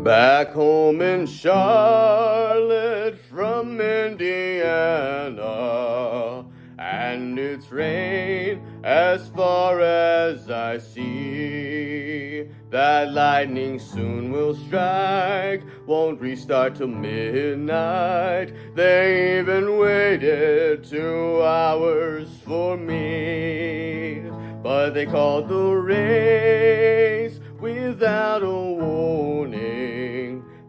Back home in Charlotte from Indiana, and it's rain as far as I see. That lightning soon will strike, won't restart till midnight. They even waited 2 hours for me, but they called the race without a warning.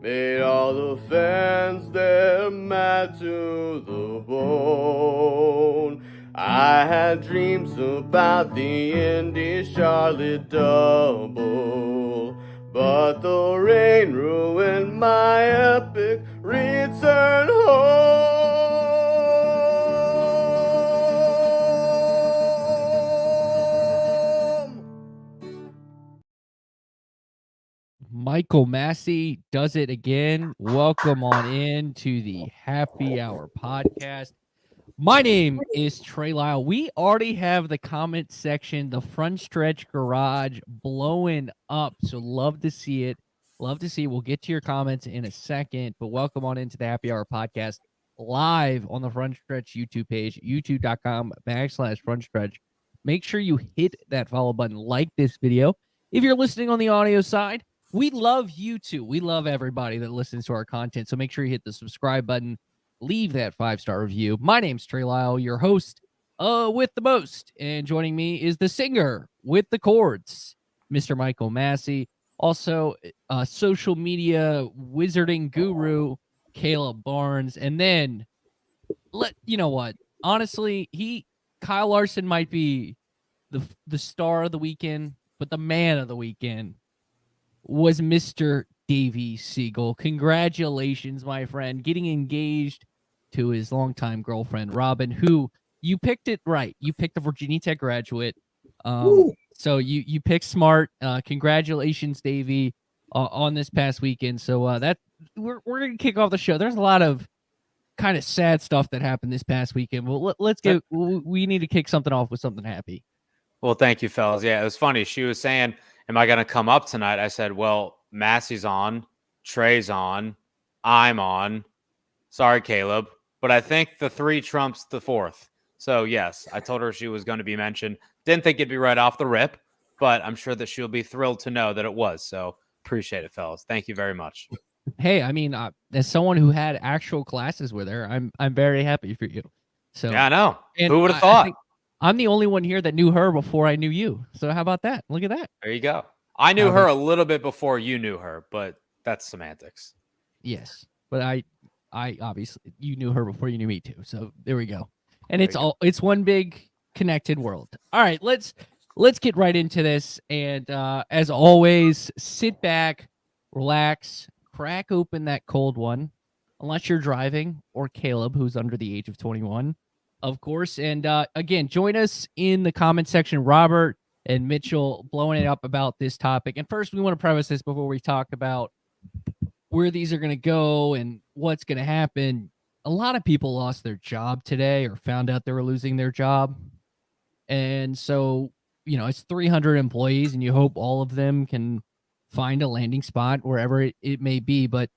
Made all the fans there mad to the bone. I had dreams about the Indy Charlotte double, but the rain ruined my epic return home. Michael Massie does it again. Welcome on in to the Happy Hour podcast. My name is Trey Lyle. We already have the comment section, the front stretch garage blowing up. So love to see it. Love to see it. We'll get to your comments in a second, but welcome on into the Happy Hour podcast live on the Front Stretch YouTube page, youtube.com/front stretch. Make sure you hit that follow button, like this video. If you're listening on the audio side, we love you too. We love everybody that listens to our content. So make sure you hit the subscribe button. Leave that 5-star review. My name's Trey Lyle, your host with the most. And joining me is the singer with the chords, Mr. Michael Massie. Also, social media wizarding guru, Caleb Barnes. And then, you know what? Honestly, Kyle Larson might be the star of the weekend, but the man of the weekend was Mr. Davey Segal. Congratulations, my friend, getting engaged to his longtime girlfriend, Robin, who you picked it right. You picked a Virginia Tech graduate. So you picked smart. Congratulations, Davey, on this past weekend. So that we're going to kick off the show. There's a lot of kind of sad stuff that happened this past weekend. Well, let's get, we need to kick something off with something happy. Well, thank you, fellas. Yeah, it was funny. She was saying, am I going to come up tonight? I said, well, Massie's on, Trey's on, I'm on. Sorry, Caleb. But I think the 3 trumps the 4th. So, yes, I told her she was going to be mentioned. Didn't think it'd be right off the rip, but I'm sure that she'll be thrilled to know that it was. So, appreciate it, fellas. Thank you very much. Hey, I mean, as someone who had actual classes with her, I'm very happy for you. So yeah, I know. Who would have thought? I'm the only one here that knew her before I knew you. So how about that? Look at that. There you go. I knew her a little bit before you knew her, but that's semantics. Yes, but I obviously you knew her before you knew me too. So there we go. And it's one big connected world. All right, let's get right into this. And as always, sit back, relax, crack open that cold one, unless you're driving, or Caleb, who's under the age of 21. Of course. And again, join us in the comment section, Robert and Mitchell, blowing it up about this topic. And first, we want to preface this before we talk about where these are going to go and what's going to happen. A lot of people lost their job today or found out they were losing their job. And so, you know, it's 300 employees, and you hope all of them can find a landing spot wherever it may be. But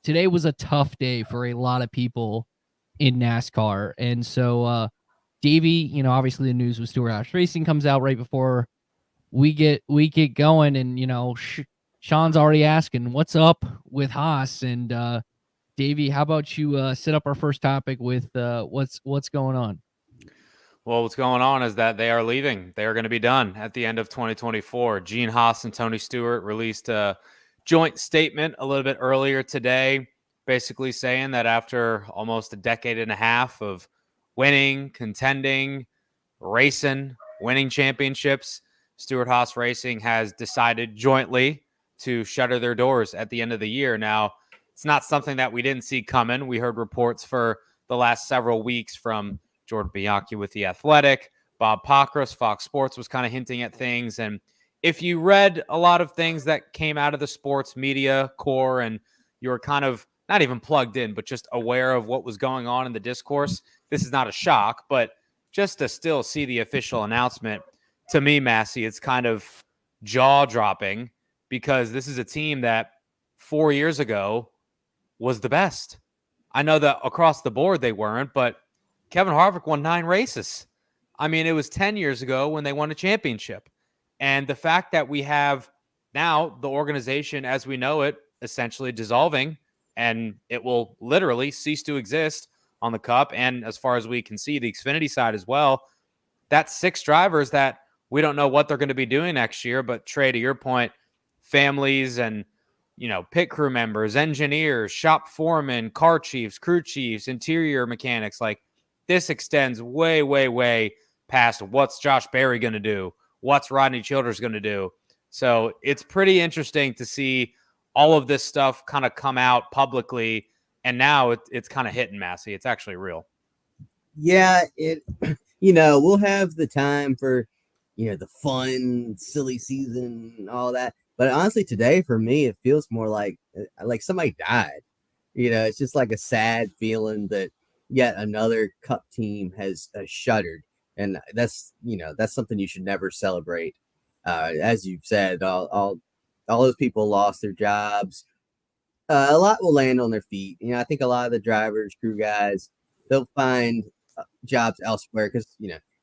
today was a tough day for a lot of people in NASCAR. And so Davey, you know, obviously the news with Stewart-Haas Racing comes out right before we get going, and you know, Sean's already asking what's up with Haas. And Davey, how about you set up our first topic with what's going on? Well, what's going on is that they are leaving. They are going to be done at the end of 2024. Gene Haas and Tony Stewart released a joint statement a little bit earlier today, basically saying that after almost a decade and a half of winning, contending, racing, winning championships, Stewart-Haas Racing has decided jointly to shutter their doors at the end of the year. Now, it's not something that we didn't see coming. We heard reports for the last several weeks from Jordan Bianchi with The Athletic. Bob Pockrass, Fox Sports, was kind of hinting at things. And if you read a lot of things that came out of the sports media core and you were kind of not even plugged in, but just aware of what was going on in the discourse, this is not a shock, but just to still see the official announcement, to me, Massie, it's kind of jaw-dropping because this is a team that 4 years ago was the best. I know that across the board they weren't, but Kevin Harvick won 9 races. I mean, it was 10 years ago when they won a championship. And the fact that we have now the organization as we know it essentially dissolving, and it will literally cease to exist on the Cup. And as far as we can see, the Xfinity side as well, that's 6 drivers that we don't know what they're going to be doing next year. But Trey, to your point, families and, pit crew members, engineers, shop foremen, car chiefs, crew chiefs, interior mechanics, like this extends way, way, way past what's Josh Berry going to do, what's Rodney Childers going to do. So it's pretty interesting to see all of this stuff kind of come out publicly. And now it's kind of hitting Massie. It's actually real. Yeah, we'll have the time for, the fun, silly season and all that. But honestly, today for me, it feels more like somebody died. It's just like a sad feeling that yet another Cup team has shuttered. And that's something you should never celebrate. As you've said, all those people lost their jobs. A lot will land on their feet. I think a lot of the drivers, crew guys, they'll find jobs elsewhere because,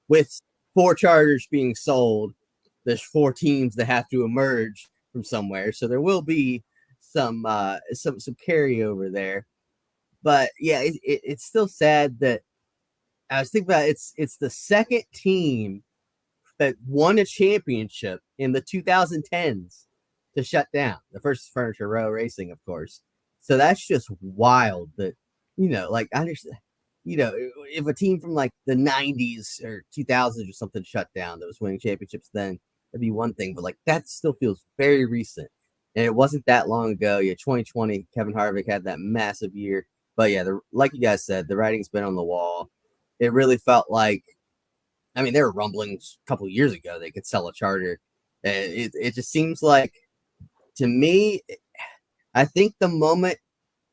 with 4 charters being sold, there's 4 teams that have to emerge from somewhere. So there will be some carryover there. But yeah, it's still sad that I was thinking about it's the second team that won a championship in the 2010s to shut down. The first Furniture Row Racing, of course. So that's just wild that, I understand, if a team from like the 90s or 2000s or something shut down that was winning championships then, that'd be one thing. But like that still feels very recent. And it wasn't that long ago. Yeah, 2020, Kevin Harvick had that massive year. But yeah, like you guys said, the writing's been on the wall. It really felt like, there were rumblings a couple of years ago they could sell a charter. And it just seems like, to me, I think the moment,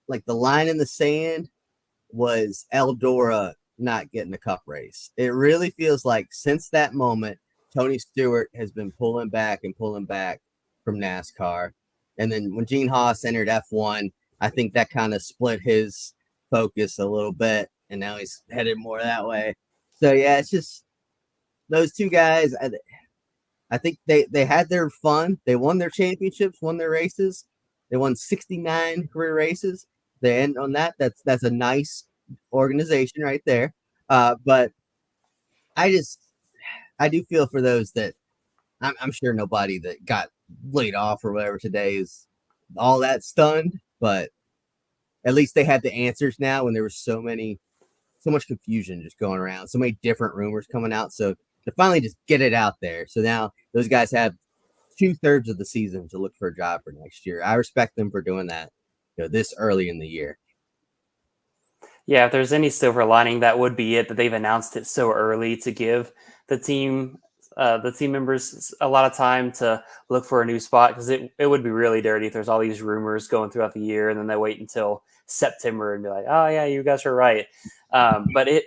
like the line in the sand, was Eldora not getting the Cup race. It really feels like since that moment, Tony Stewart has been pulling back from NASCAR. And then when Stewart-Haas entered F1, I think that kind of split his focus a little bit. And now he's headed more that way. So yeah, it's just those 2 guys. I think they had their fun. They won their championships, won their races. They won 69 career races. They end on that. That's a nice organization right there. But I do feel for those that I'm sure nobody that got laid off or whatever today is all that stunned, but at least they had the answers now when there was so much confusion just going around, so many different rumors coming out. So to finally just get it out there. So now those guys have 2/3 of the season to look for a job for next year. I respect them for doing that, this early in the year. Yeah, if there's any silver lining, that would be it, that they've announced it so early to give the team members a lot of time to look for a new spot, because it would be really dirty if there's all these rumors going throughout the year and then they wait until September and be like, oh yeah, you guys are right. But it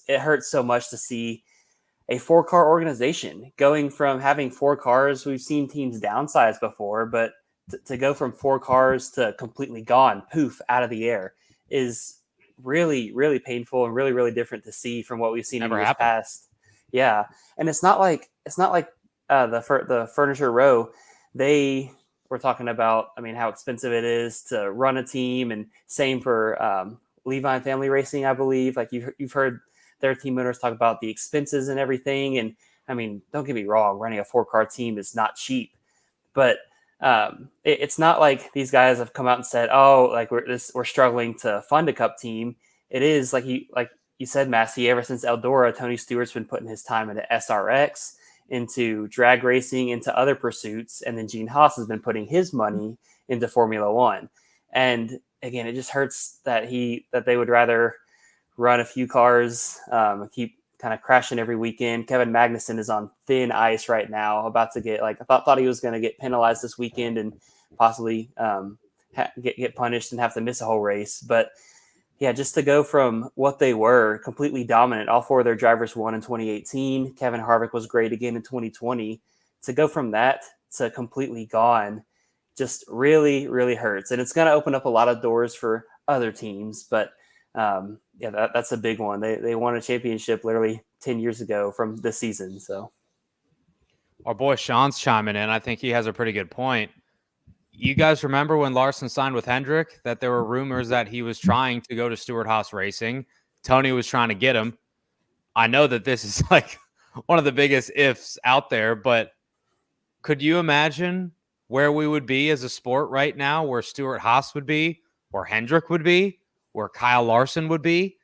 hurts so much to see a 4-car organization going from having 4 cars. We've seen teams downsize before, but to go from 4 cars to completely gone, poof, out of the air is really, really painful and really, really different to see from what we've seen in years past. Yeah. And it's not like the Furniture Row, they were talking about, how expensive it is to run a team, and same for Levi Family Racing, I believe. Like you've heard their team owners talk about the expenses and everything. And don't get me wrong, running a 4-car team is not cheap, but it's not like these guys have come out and said, oh, like we're struggling to fund a Cup team. It is like you said, Massie, ever since Eldora, Tony Stewart's been putting his time into SRX, into drag racing, into other pursuits. And then Stewart-Haas has been putting his money into Formula One. And again, it just hurts that they would rather run a few cars, keep kind of crashing every weekend. Kevin Magnussen is on thin ice right now, about to get, I thought he was going to get penalized this weekend and possibly get punished and have to miss a whole race. But yeah, just to go from what they were, completely dominant, all 4 of their drivers won in 2018. Kevin Harvick was great again in 2020. To go from that to completely gone just really, really hurts. And it's going to open up a lot of doors for other teams. But that's a big one. They won a championship literally 10 years ago from this season. So our boy Sean's chiming in. I think he has a pretty good point. You guys remember when Larson signed with Hendrick that there were rumors that he was trying to go to Stewart-Haas Racing? Tony was trying to get him. I know that this is like one of the biggest ifs out there, but could you imagine where we would be as a sport right now, where Stewart-Haas would be, where Hendrick would be, where Kyle Larson would be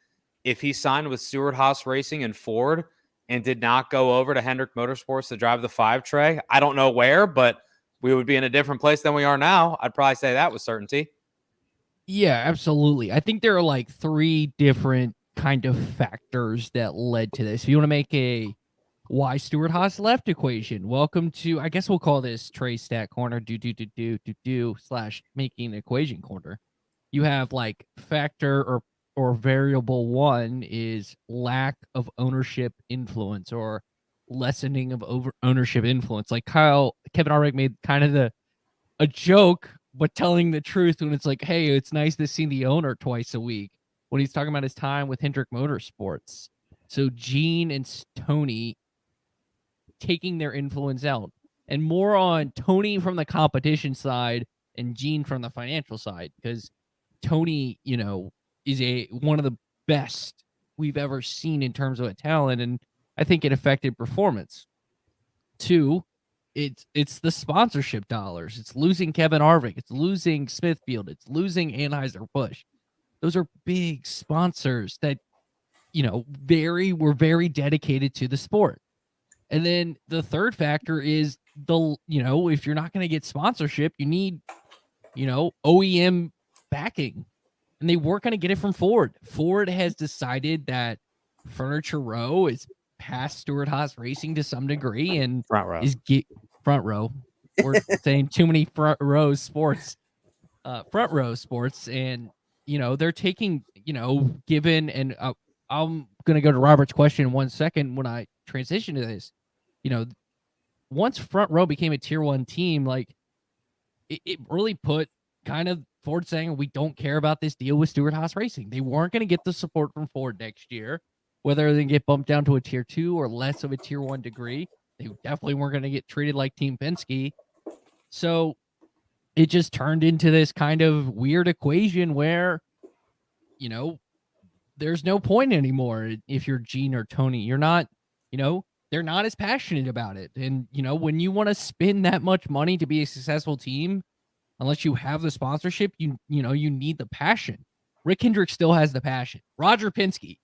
if he signed with Stewart-Haas Racing and Ford and did not go over to Hendrick Motorsports to drive the 5 Trey? I don't know where, but we would be in a different place than we are now. I'd probably say that with certainty. Yeah, absolutely. I think there are like 3 different kind of factors that led to this. If you want to make a why Stewart-Haas left equation, welcome to, I guess we'll call this Trey Stat Corner, / making an equation corner. You have like factor or variable 1 is lack of ownership influence or lessening of ownership influence. Like Kevin Harvick made kind of a joke, but telling the truth when it's like, hey, it's nice to see the owner twice a week when he's talking about his time with Hendrick Motorsports. So Gene and Tony taking their influence out, and more on Tony from the competition side and Gene from the financial side, because Tony, is one of the best we've ever seen in terms of a talent, and I think it affected performance. 2, it's the sponsorship dollars. It's losing Kevin Harvick. It's losing Smithfield. It's losing Anheuser-Busch. Those are big sponsors that, were very dedicated to the sport. And then the third factor is if you're not going to get sponsorship, you need, OEM backing. And they weren't going to get it from Ford. Ford has decided that Furniture Row is past Stewart-Haas Racing to some degree, and Front row. Front row. We're saying too many front row sports, and they're taking, given, and I'm gonna go to Robert's question in 1 second when I transition to this. Once Front Row became a tier 1 team, like it really put kind of Ford saying, we don't care about this deal with Stewart-Haas Racing. They weren't going to get the support from Ford next year, whether they get bumped down to a tier 2 or less of a tier 1 degree. They definitely weren't going to get treated like Team Penske. So it just turned into this kind of weird equation where, there's no point anymore. If you're Gene or Tony, you're not, they're not as passionate about it. And, when you want to spend that much money to be a successful team, unless you have the sponsorship, you need the passion. Rick Hendrick still has the passion. Roger Penske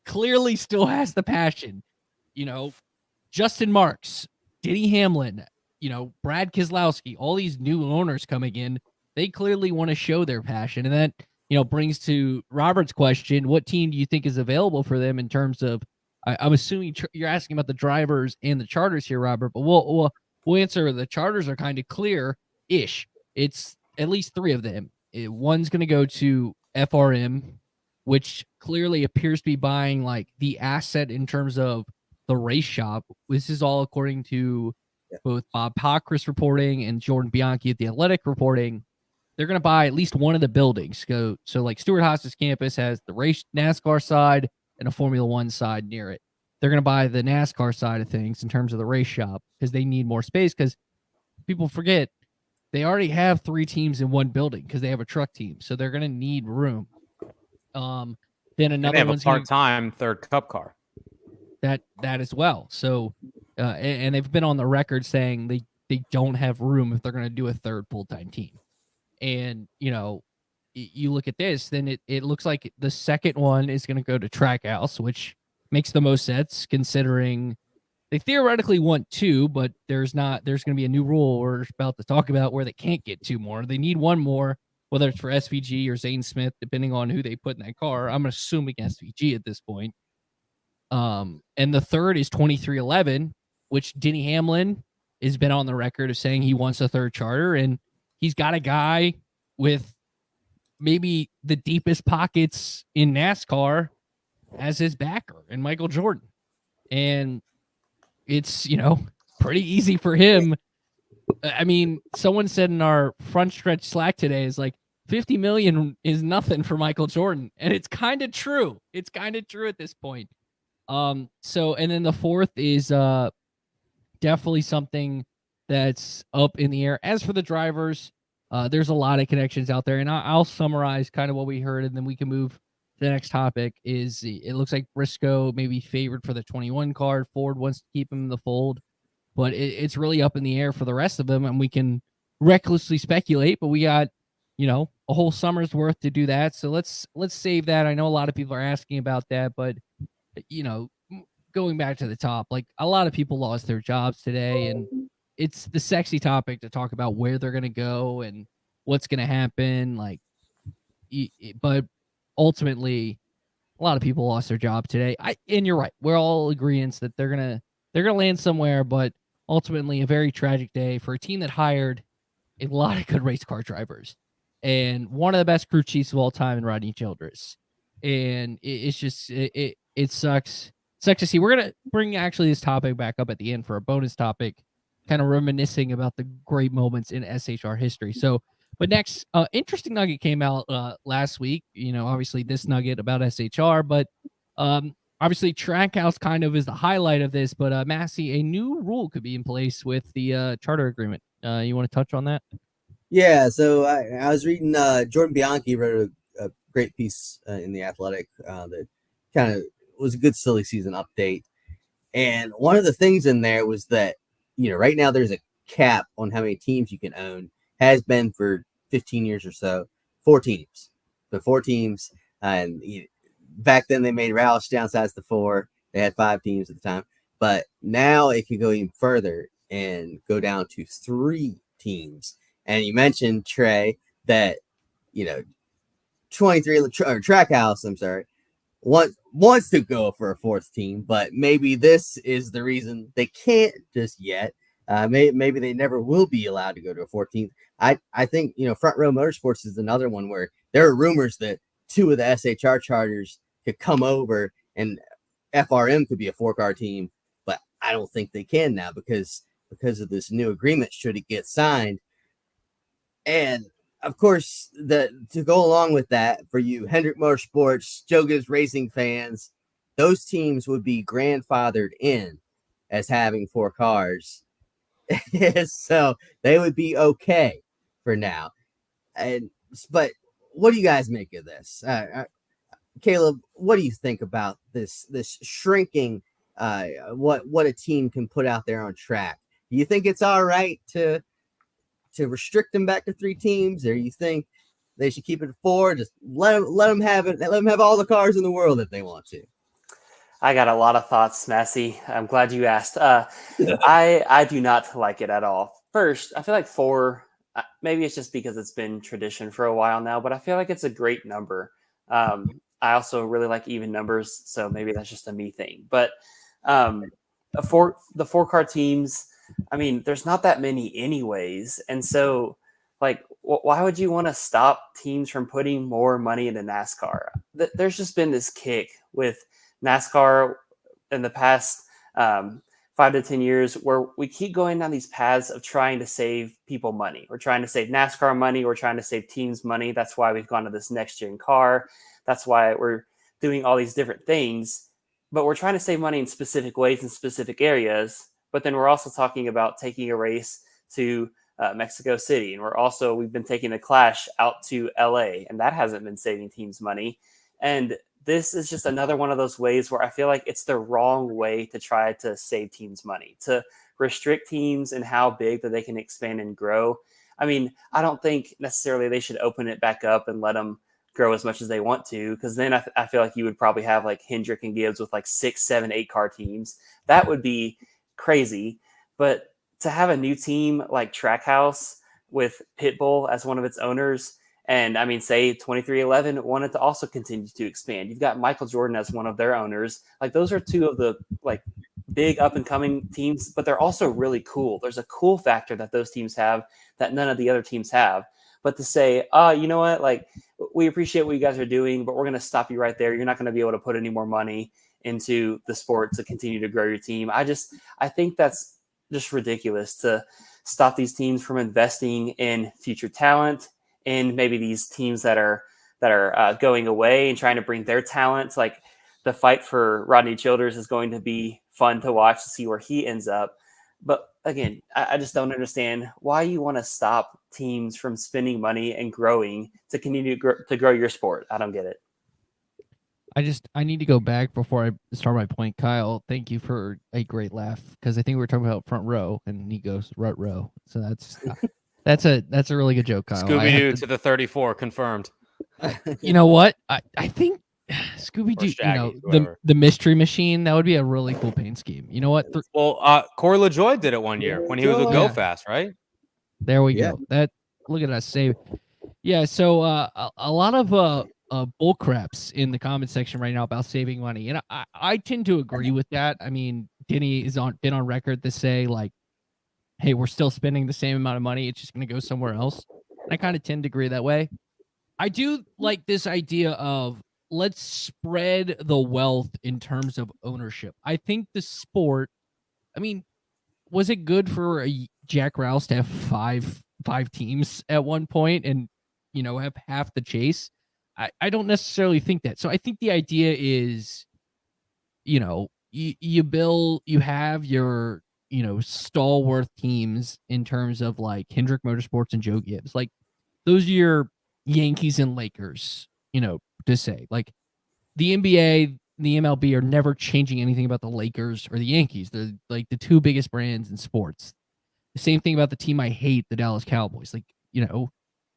clearly still has the passion. Justin Marks, Denny Hamlin, Brad Keselowski, all these new owners coming in, they clearly want to show their passion. And that, brings to Robert's question, what team do you think is available for them in terms of, I'm assuming you're asking about the drivers and the charters here, Robert, but we'll answer. The charters are kind of clear-ish. It's at least 3 of them. One's going to go to FRM, which clearly appears to be buying like the asset in terms of the race shop. This is all according to both Bob Pockris reporting and Jordan Bianchi at The Athletic reporting. They're going to buy at least one of the buildings. So like Stewart-Haas's campus has the race NASCAR side and a Formula One side near it. They're going to buy the NASCAR side of things in terms of the race shop because they need more space, because people forget they already have 3 teams in one building because they have a truck team. So they're going to need room. Then another one's a part-time third Cup car. That as well. So, and they've been on the record saying they don't have room if they're going to do a third full-time team. And, you look at this, then it looks like the second one is going to go to Trackhouse, which makes the most sense considering they theoretically want 2, but there's going to be a new rule we're about to talk about where they can't get 2 more. They need 1 more, whether it's for SVG or Zane Smith, depending on who they put in that car. I'm assuming SVG at this point. And the third is 2311, which Denny Hamlin has been on the record of saying he wants a third charter, and he's got a guy with maybe the deepest pockets in NASCAR as his backer, and Michael Jordan. And it's, pretty easy for him I mean, someone said in our front stretch Slack today is like 50 million is nothing for Michael Jordan, and it's kind of true. It's kind of true at this point. So and then the fourth is definitely something that's up in the air. As for the drivers, there's a lot of connections out there, and I'll summarize kind of what we heard, and then we can move to the next topic. Is it looks like Briscoe may be favored for the 21 card. Ford wants to keep him in the fold, but it's really up in the air for the rest of them, and we can recklessly speculate, but we got, a whole summer's worth to do that. So let's save that. I know a lot of people are asking about that, but going back to the top, like a lot of people lost their jobs today, and it's the sexy topic to talk about where they're going to go and what's going to happen. Like, but ultimately, a lot of people lost their job today. And you're right. We're all agreeing that they're gonna land somewhere, but ultimately a very tragic day for a team that hired a lot of good race car drivers and one of the best crew chiefs of all time in Rodney Childress. And it's just it sucks. Sucks to see. We're gonna bring actually this topic back up at the end for a bonus topic, kind of reminiscing about the great moments in SHR history. So, but next, interesting nugget came out last week. Obviously this nugget about SHR, but obviously Trackhouse kind of is the highlight of this. But Massie, a new rule could be in place with the charter agreement. You want to touch on that? Yeah, so I was reading Jordan Bianchi wrote a great piece in The Athletic that kind of was a good silly season update. And one of the things in there was that, right now there's a cap on how many teams you can own, has been for 15 years or so, 4 teams. So 4 teams. And back then they made Roush downsize to 4. They had 5 teams at the time. But now it could go even further and go down to 3 teams. And you mentioned, Trey, that, 23 or Trackhouse, I'm sorry, wants to go for a 4th team, but maybe this is the reason they can't just yet. Maybe they never will be allowed to go to a 4th team. I think, Front Row Motorsports is another one where there are rumors that 2 of the SHR charters could come over and FRM could be a 4-car team, but I don't think they can now because of this new agreement should it get signed. And of course, to go along with that, for you Hendrick Motorsports, Joe Gibbs Racing fans, those teams would be grandfathered in as having 4 cars. So they would be okay for now. But what do you guys make of this? Caleb, what do you think about this shrinking what a team can put out there on track? Do you think it's all right to restrict them back to 3 teams, or you think they should keep it 4? Just let them have it. Let them have all the cars in the world if they want to. I got a lot of thoughts, Massie. I'm glad you asked. I do not like it at all. First, I feel like 4. Maybe it's just because it's been tradition for a while now, but I feel like it's a great number. I also really like even numbers, so maybe that's just a me thing. But the 4-car teams, I mean, there's not that many anyways. And so, like, why would you want to stop teams from putting more money into NASCAR? There's just been this kick with NASCAR in the past 5 to 10 years where we keep going down these paths of trying to save people money. We're trying to save NASCAR money. We're trying to save teams money. That's why we've gone to this next-gen car. That's why we're doing all these different things. But we're trying to save money in specific ways in specific areas. But then we're also talking about taking a race to Mexico City. And we've been taking a Clash out to LA, and that hasn't been saving teams money. And this is just another one of those ways where I feel like it's the wrong way to try to save teams money, to restrict teams and how big that they can expand and grow. I mean, I don't think necessarily they should open it back up and let them grow as much as they want to, because then I feel like you would probably have like Hendrick and Gibbs with like 6, 7, 8-car teams. That would be crazy. But to have a new team like Trackhouse with Pitbull as one of its owners, and I mean, say 2311 wanted to also continue to expand. You've got Michael Jordan as one of their owners. Like, those are 2 of the like big up and coming teams, but they're also really cool. There's a cool factor that those teams have that none of the other teams have. But to say, you know what, like, we appreciate what you guys are doing, but we're going to stop you right there. You're not going to be able to put any more money into the sport to continue to grow your team. I think that's just ridiculous to stop these teams from investing in future talent and maybe these teams that are going away and trying to bring their talent. Like the fight for Rodney Childers is going to be fun to watch to see where he ends up. But again, I just don't understand why you want to stop teams from spending money and growing to continue to grow your sport. I don't get it. I need to go back before I start my point, Kyle. Thank you for a great laugh, because I think we were talking about front row and he goes rut row. So that's a really good joke, Kyle. Scooby-Doo to the 34 confirmed. You know what? I think Scooby-Doo, Shaggy, the mystery machine, that would be a really cool paint scheme. You know what? Corey LaJoy did it one year when he was with Go Fast, right? There we go. Look at us save. Yeah, so a lot of bull craps in the comment section right now about saving money, and I tend to agree with that. I mean, Denny is been on record to say, like, hey, we're still spending the same amount of money, it's just going to go somewhere else. And I kind of tend to agree that way. I do like this idea of let's spread the wealth in terms of ownership. I think the sport, I mean, was it good for Jack Rouse to have five teams at one point and, have half the chase? I don't necessarily think that. So I think the idea is, you have your, stalwart teams in terms of like Hendrick Motorsports and Joe Gibbs. Like those are your Yankees and Lakers, to say. Like the NBA, the MLB are never changing anything about the Lakers or the Yankees. They're like the two biggest brands in sports. The same thing about the team I hate, the Dallas Cowboys. Like,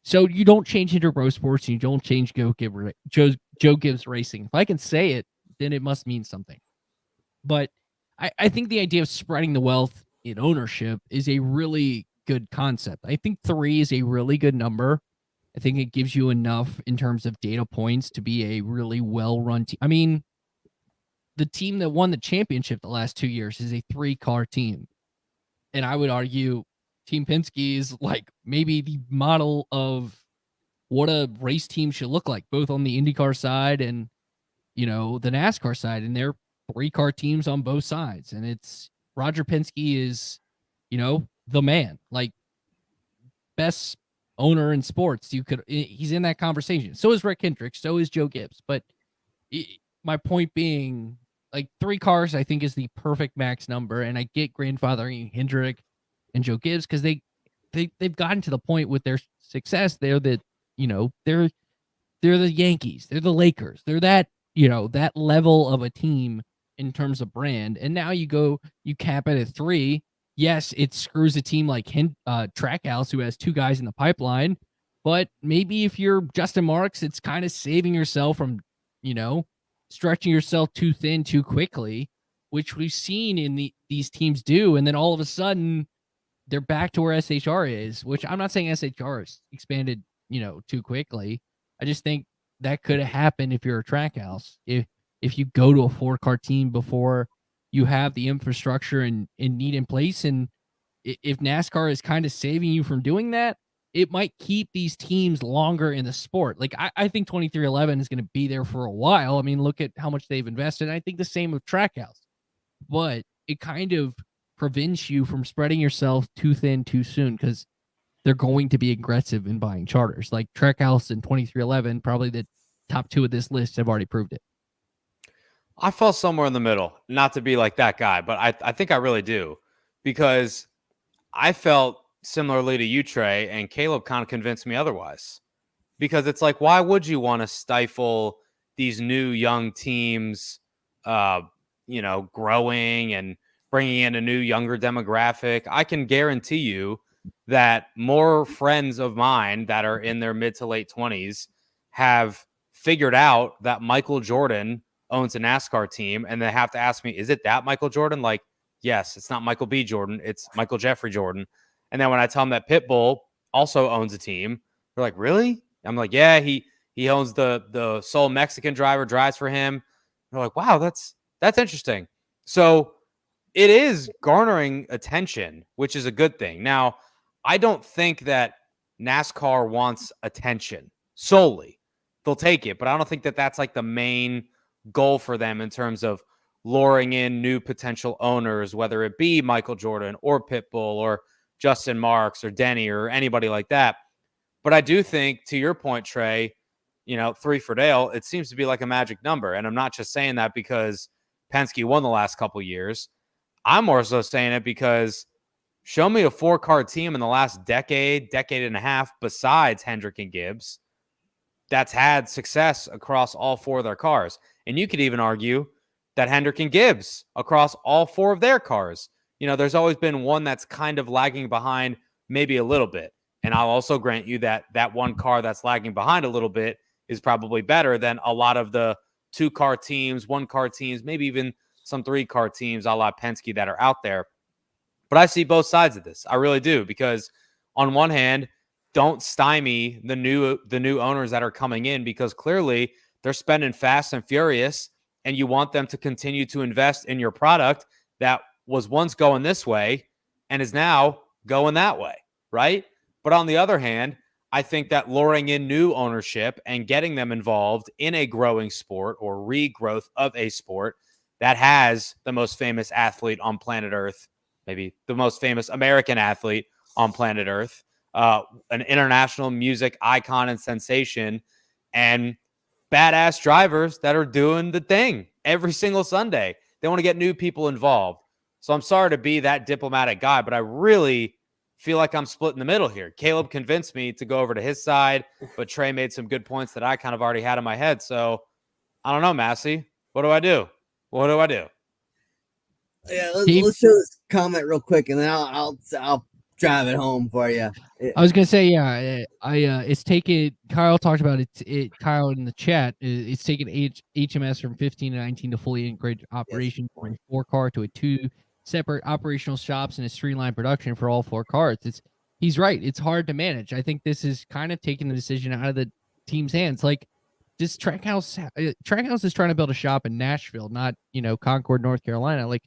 so you don't change Hendrick Motorsports and you don't change Joe Gibbs Racing. If I can say it, then it must mean something. But I think the idea of spreading the wealth in ownership is a really good concept. I think 3 is a really good number. I think it gives you enough in terms of data points to be a really well-run team. I mean, the team that won the championship the last 2 years is a 3-car team. And I would argue Team Penske is like maybe the model of what a race team should look like, both on the IndyCar side and, the NASCAR side. And they're 3-car teams on both sides. And it's Roger Penske is, the man, like best owner in sports. He's in that conversation. So is Rick Hendrick. So is Joe Gibbs. But my point being, like 3 cars, I think is the perfect max number. And I get grandfathering Hendrick and Joe Gibbs because they've gotten to the point with their success. They're the Yankees. They're the Lakers. They're that, that level of a team in terms of brand. And now you cap it at 3. Yes, it screws a team like Trackhouse, who has 2 guys in the pipeline. But maybe if you're Justin Marks, it's kind of saving yourself from, stretching yourself too thin too quickly, which we've seen in these teams do. And then all of a sudden, they're back to where SHR is, which I'm not saying SHR is expanded, too quickly. I just think that could have happened if you're a Trackhouse. If you go to a 4-car team before you have the infrastructure and need in place. And if NASCAR is kind of saving you from doing that, it might keep these teams longer in the sport. Like I think 2311 is going to be there for a while. I mean, look at how much they've invested. I think the same with Trackhouse, but it kind of prevents you from spreading yourself too thin too soon because they're going to be aggressive in buying charters. Like Trackhouse and 2311, probably the top 2 of this list have already proved it. I fell somewhere in the middle, not to be like that guy, but I think I really do, because I felt similarly to you, Trey, and Caleb kind of convinced me otherwise. Because it's like, why would you want to stifle these new young teams, growing and bringing in a new younger demographic? I can guarantee you that more friends of mine that are in their mid to late 20s have figured out that Michael Jordan owns a NASCAR team, and they have to ask me, is it that Michael Jordan? Like, yes, it's not Michael B. Jordan, it's Michael Jeffrey Jordan. And then when I tell them that Pitbull also owns a team, they're like, really? I'm like, yeah, he owns the sole Mexican driver, drives for him. They're like, wow, that's interesting. So it is garnering attention, which is a good thing. Now, I don't think that NASCAR wants attention solely. They'll take it, but I don't think that that's like the main goal for them in terms of luring in new potential owners, whether it be Michael Jordan or Pitbull or Justin Marks or Denny or anybody like that. But I do think, to your point, Trey, 3 for Dale, it seems to be like a magic number. And I'm not just saying that because Penske won the last couple years. I'm more so saying it because show me a 4-car team in the last decade and a half, besides Hendrick and Gibbs, that's had success across all 4 of their cars. And you could even argue that Hendrick and Gibbs across all 4 of their cars. There's always been one that's kind of lagging behind maybe a little bit. And I'll also grant you that one car that's lagging behind a little bit is probably better than a lot of the 2-car teams, 1-car teams, maybe even some 3-car teams a la Penske that are out there. But I see both sides of this. I really do, because on one hand, don't stymie the new owners that are coming in, because clearly they're spending fast and furious, and you want them to continue to invest in your product that was once going this way and is now going that way, right? But on the other hand, I think that luring in new ownership and getting them involved in a growing sport or regrowth of a sport that has the most famous athlete on planet Earth, maybe the most famous American athlete on planet Earth, an international music icon and sensation, and badass drivers that are doing the thing every single Sunday. They want to get new people involved. So I'm sorry to be that diplomatic guy, but I really feel like I'm split in the middle here. Caleb convinced me to go over to his side, but Trey made some good points that I kind of already had in my head. So I don't know, Massie. What do I do? What do I do? Yeah, let's show this comment real quick, and then I'll drive it home for you. I was gonna say, yeah, it's taken. Kyle talked about it. Kyle in the chat, it's taken HMS from 15 to 19 to fully integrate operation from a 4-car to a 2 separate operational shops and a streamlined production for all 4 cars. He's right. It's hard to manage. I think this is kind of taking the decision out of the team's hands. Like, this Trackhouse is trying to build a shop in Nashville, not Concord, North Carolina. Like,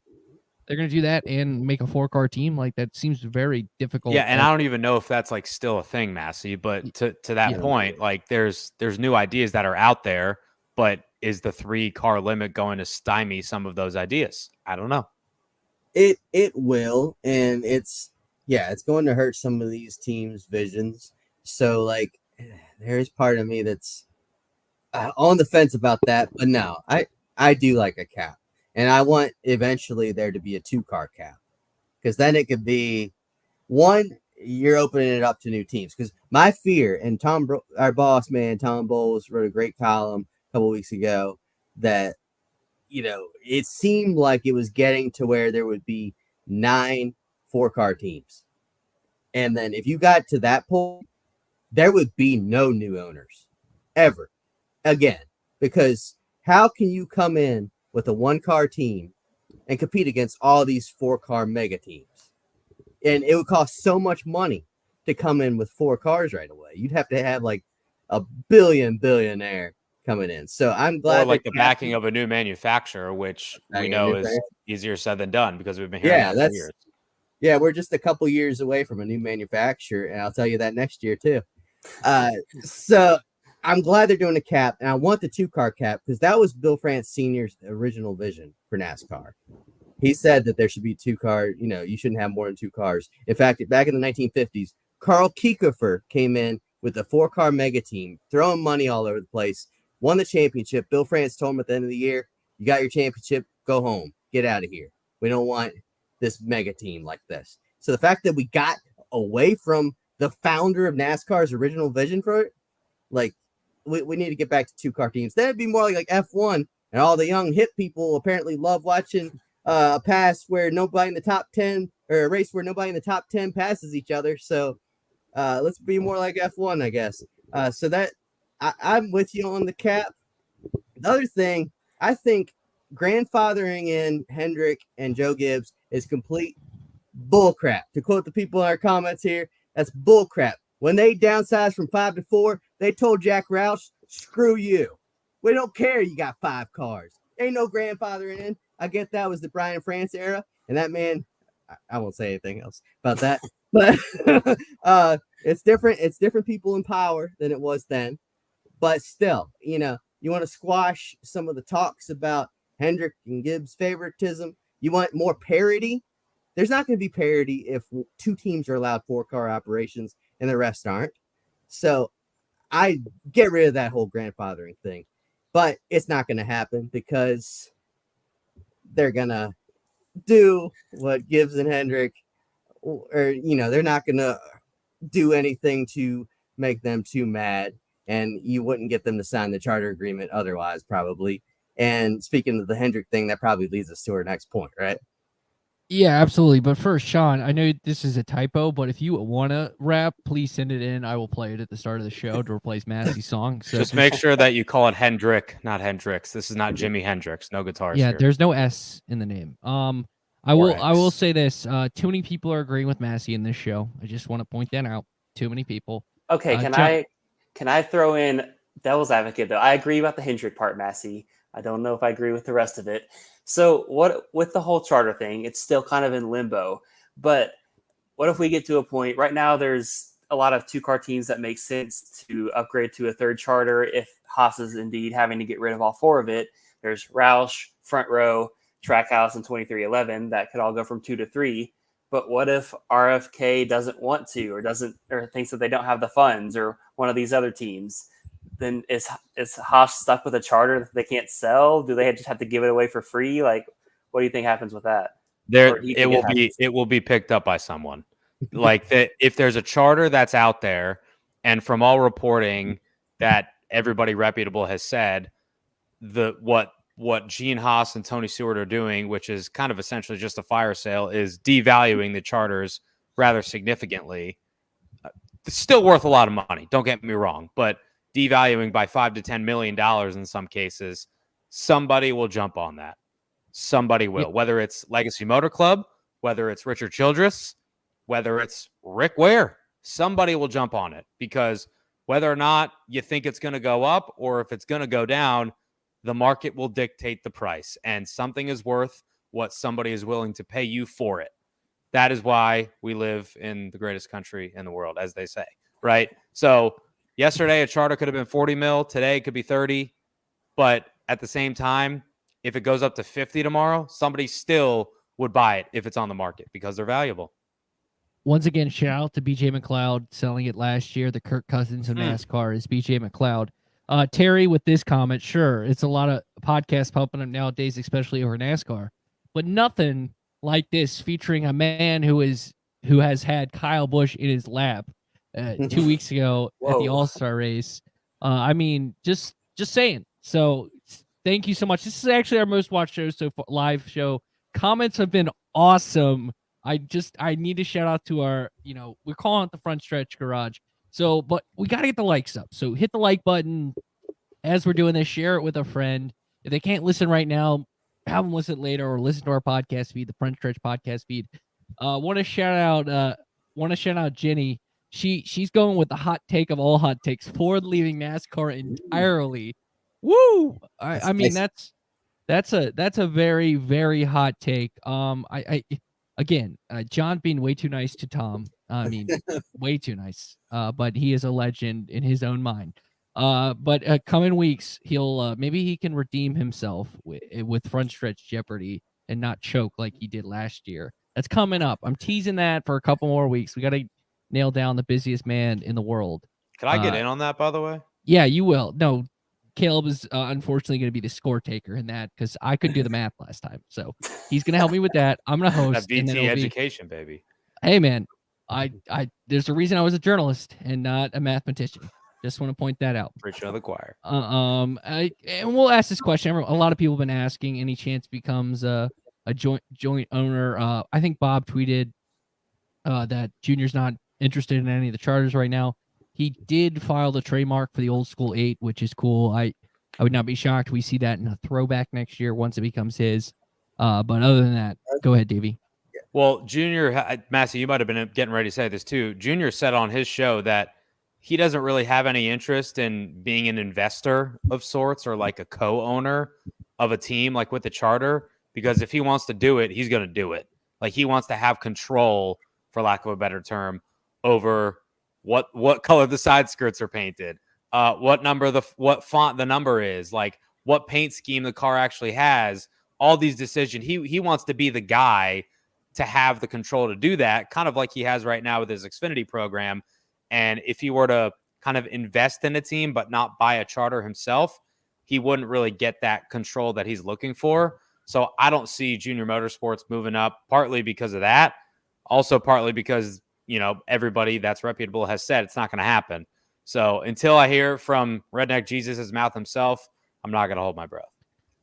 they're going to do that and make a 4-car team. Like, that seems very difficult. Yeah, and I don't even know if that's like still a thing, Massie. But to that point, like there's new ideas that are out there, but is the 3-car limit going to stymie some of those ideas? I don't know. It will, and it's going to hurt some of these teams' visions. So like, there's part of me that's on the fence about that. But no, I do like a cap. And I want eventually there to be a 2-car cap, because then it could be one, you're opening it up to new teams. Because my fear, and our boss man, Tom Bowles, wrote a great column a couple weeks ago that, it seemed like it was getting to where there would be 9 4-car teams. And then if you got to that point, there would be no new owners ever again, because how can you come in with a 1-car team and compete against all these 4-car mega teams? And it would cost so much money to come in with 4 cars right away. You'd have to have like a billionaire coming in. So I'm glad. Or like the backing of a new manufacturer, which we know is easier said than done, because we've been hearing that for years. Yeah, we're just a couple years away from a new manufacturer, and I'll tell you that next year too. So I'm glad they're doing a cap, and I want the 2-car cap, because that was Bill France Sr.'s original vision for NASCAR. He said that there should be 2-car, you shouldn't have more than 2 cars. In fact, back in the 1950s, Carl Kiekofer came in with a 4-car mega team, throwing money all over the place, won the championship. Bill France told him at the end of the year, you got your championship, go home, get out of here. We don't want this mega team like this. So the fact that we got away from the founder of NASCAR's original vision for it, like, we need to get back to 2-car teams. Then it'd be more like F1, and all the young hip people apparently love watching a pass where nobody in the top 10, or a race where nobody in the top 10 passes each other. So let's be more like F1, I guess. So that I'm with you on the cap. The other thing, I think grandfathering in Hendrick and Joe Gibbs is complete bullcrap. To quote the people in our comments here, that's bullcrap. When they downsized from 5 to 4, they told Jack Roush, screw you. We don't care you got 5 cars. Ain't no grandfathering in. I get that was the Brian France era. And that man, I won't say anything else about that. But it's different. It's different people in power than it was then. But still, you want to squash some of the talks about Hendrick and Gibbs favoritism. You want more parity. There's not going to be parity if 2 teams are allowed 4-car operations and the rest aren't. So I get rid of that whole grandfathering thing. But it's not going to happen because they're going to do what Gibbs and Hendrick, or, they're not going to do anything to make them too mad. And you wouldn't get them to sign the charter agreement otherwise, probably. And speaking of the Hendrick thing, that probably leads us to our next point, right? Yeah, absolutely. But first, Sean, I know this is a typo, but if you want to rap, please send it in. I will play it at the start of the show to replace Massie's song. So just make sure that you call it Hendrick, not Hendrix. This is not Jimi Hendrix. No guitars yeah, here. there's no S in the name. I will say this. Too many people are agreeing with Massie in this show. I just want to point that out. Too many people. Okay, can I throw in devil's advocate though? I agree about the Hendrick part, Massie. I don't know if I agree with the rest of it. So what with the whole charter thing, it's still kind of in limbo. But what if we get to a point right now? There's a lot of 2-car teams that make sense to upgrade to a 3rd charter if Haas is indeed having to get rid of all 4 of it. There's Roush, Front Row, Trackhouse, and 2311 that could all go from 2 to 3. But what if RFK doesn't want to, or thinks that they don't have the funds, or one of these other teams? Then is Haas stuck with a charter that they can't sell? Do they just have to give it away for free? Like, what do you think happens with that? It will be picked up by someone. Like that, if there's a charter that's out there, and from all reporting that everybody reputable has said, what Gene Haas and Tony Stewart are doing, which is kind of essentially just a fire sale, is devaluing the charters rather significantly. It's still worth a lot of money. Don't get me wrong, but devaluing by $5 to $10 million in some cases, somebody will jump on that. Somebody will, whether it's Legacy Motor Club, whether it's Richard Childress, whether it's Rick Ware, somebody will jump on it, because whether or not you think it's going to go up or if it's going to go down, the market will dictate the price, and something is worth what somebody is willing to pay you for it. That is why we live in the greatest country in the world, as they say, right? So yesterday, a charter could have been 40 mil. Today, it could be 30. But at the same time, if it goes up to 50 tomorrow, somebody still would buy it if it's on the market because they're valuable. Once again, shout out to BJ McLeod selling it last year. The Kirk Cousins of NASCAR is BJ McLeod. Terry with this comment, sure, it's a lot of podcasts popping up nowadays, especially over NASCAR, but nothing like this featuring a man who has had Kyle Busch in his lap 2 weeks ago at the All-Star race. I mean, just saying. So thank you so much. This is actually our most watched show so far, live show. Comments have been awesome. I need to shout out to our, we're calling it the Front Stretch Garage. So, but we got to get the likes up. So hit the like button as we're doing this. Share it with a friend. If they can't listen right now, have them listen later, or listen to our podcast feed, the Front Stretch podcast feed. Want to shout out Jenny. She's going with the hot take of all hot takes. Ford leaving NASCAR entirely. Woo! I mean, that's a very, very hot take. Again, John being way too nice to Tom. I mean, way too nice. But he is a legend in his own mind. But coming weeks, he'll maybe he can redeem himself with Front Stretch Jeopardy and not choke like he did last year. That's coming up. I'm teasing that for a couple more weeks. We got to nail down the busiest man in the world. Can I get in on that, by the way? Yeah, you will. No, Caleb is unfortunately going to be the score taker in that, because I couldn't do the math last time. So he's going to help me with that. I'm going to host. That VT education, baby. Hey, man, I there's a reason I was a journalist and not a mathematician. Just want to point that out. Preaching of the choir. And we'll ask this question. A lot of people have been asking, any chance becomes a joint owner. I think Bob tweeted that Junior's not interested in any of the charters right now. He did file the trademark for the old school 8, which is cool. I would not be shocked we see that in a throwback next year once it becomes his. But other than that, go ahead, Davey. Well, Junior, Massie, you might have been getting ready to say this too. Junior said on his show that he doesn't really have any interest in being an investor of sorts, or like a co-owner of a team, like with the charter, because if he wants to do it, he's going to do it. Like, he wants to have control, for lack of a better term, over what color the side skirts are painted, what font the number is, like what paint scheme the car actually has, all these decisions. He wants to be the guy to have the control to do that, kind of like he has right now with his Xfinity program. And if he were to kind of invest in a team but not buy a charter himself, he wouldn't really get that control that he's looking for. So I don't see Junior Motorsports moving up, partly because of that, also partly because, everybody that's reputable has said it's not going to happen. So until I hear from Redneck Jesus' mouth himself, I'm not going to hold my breath.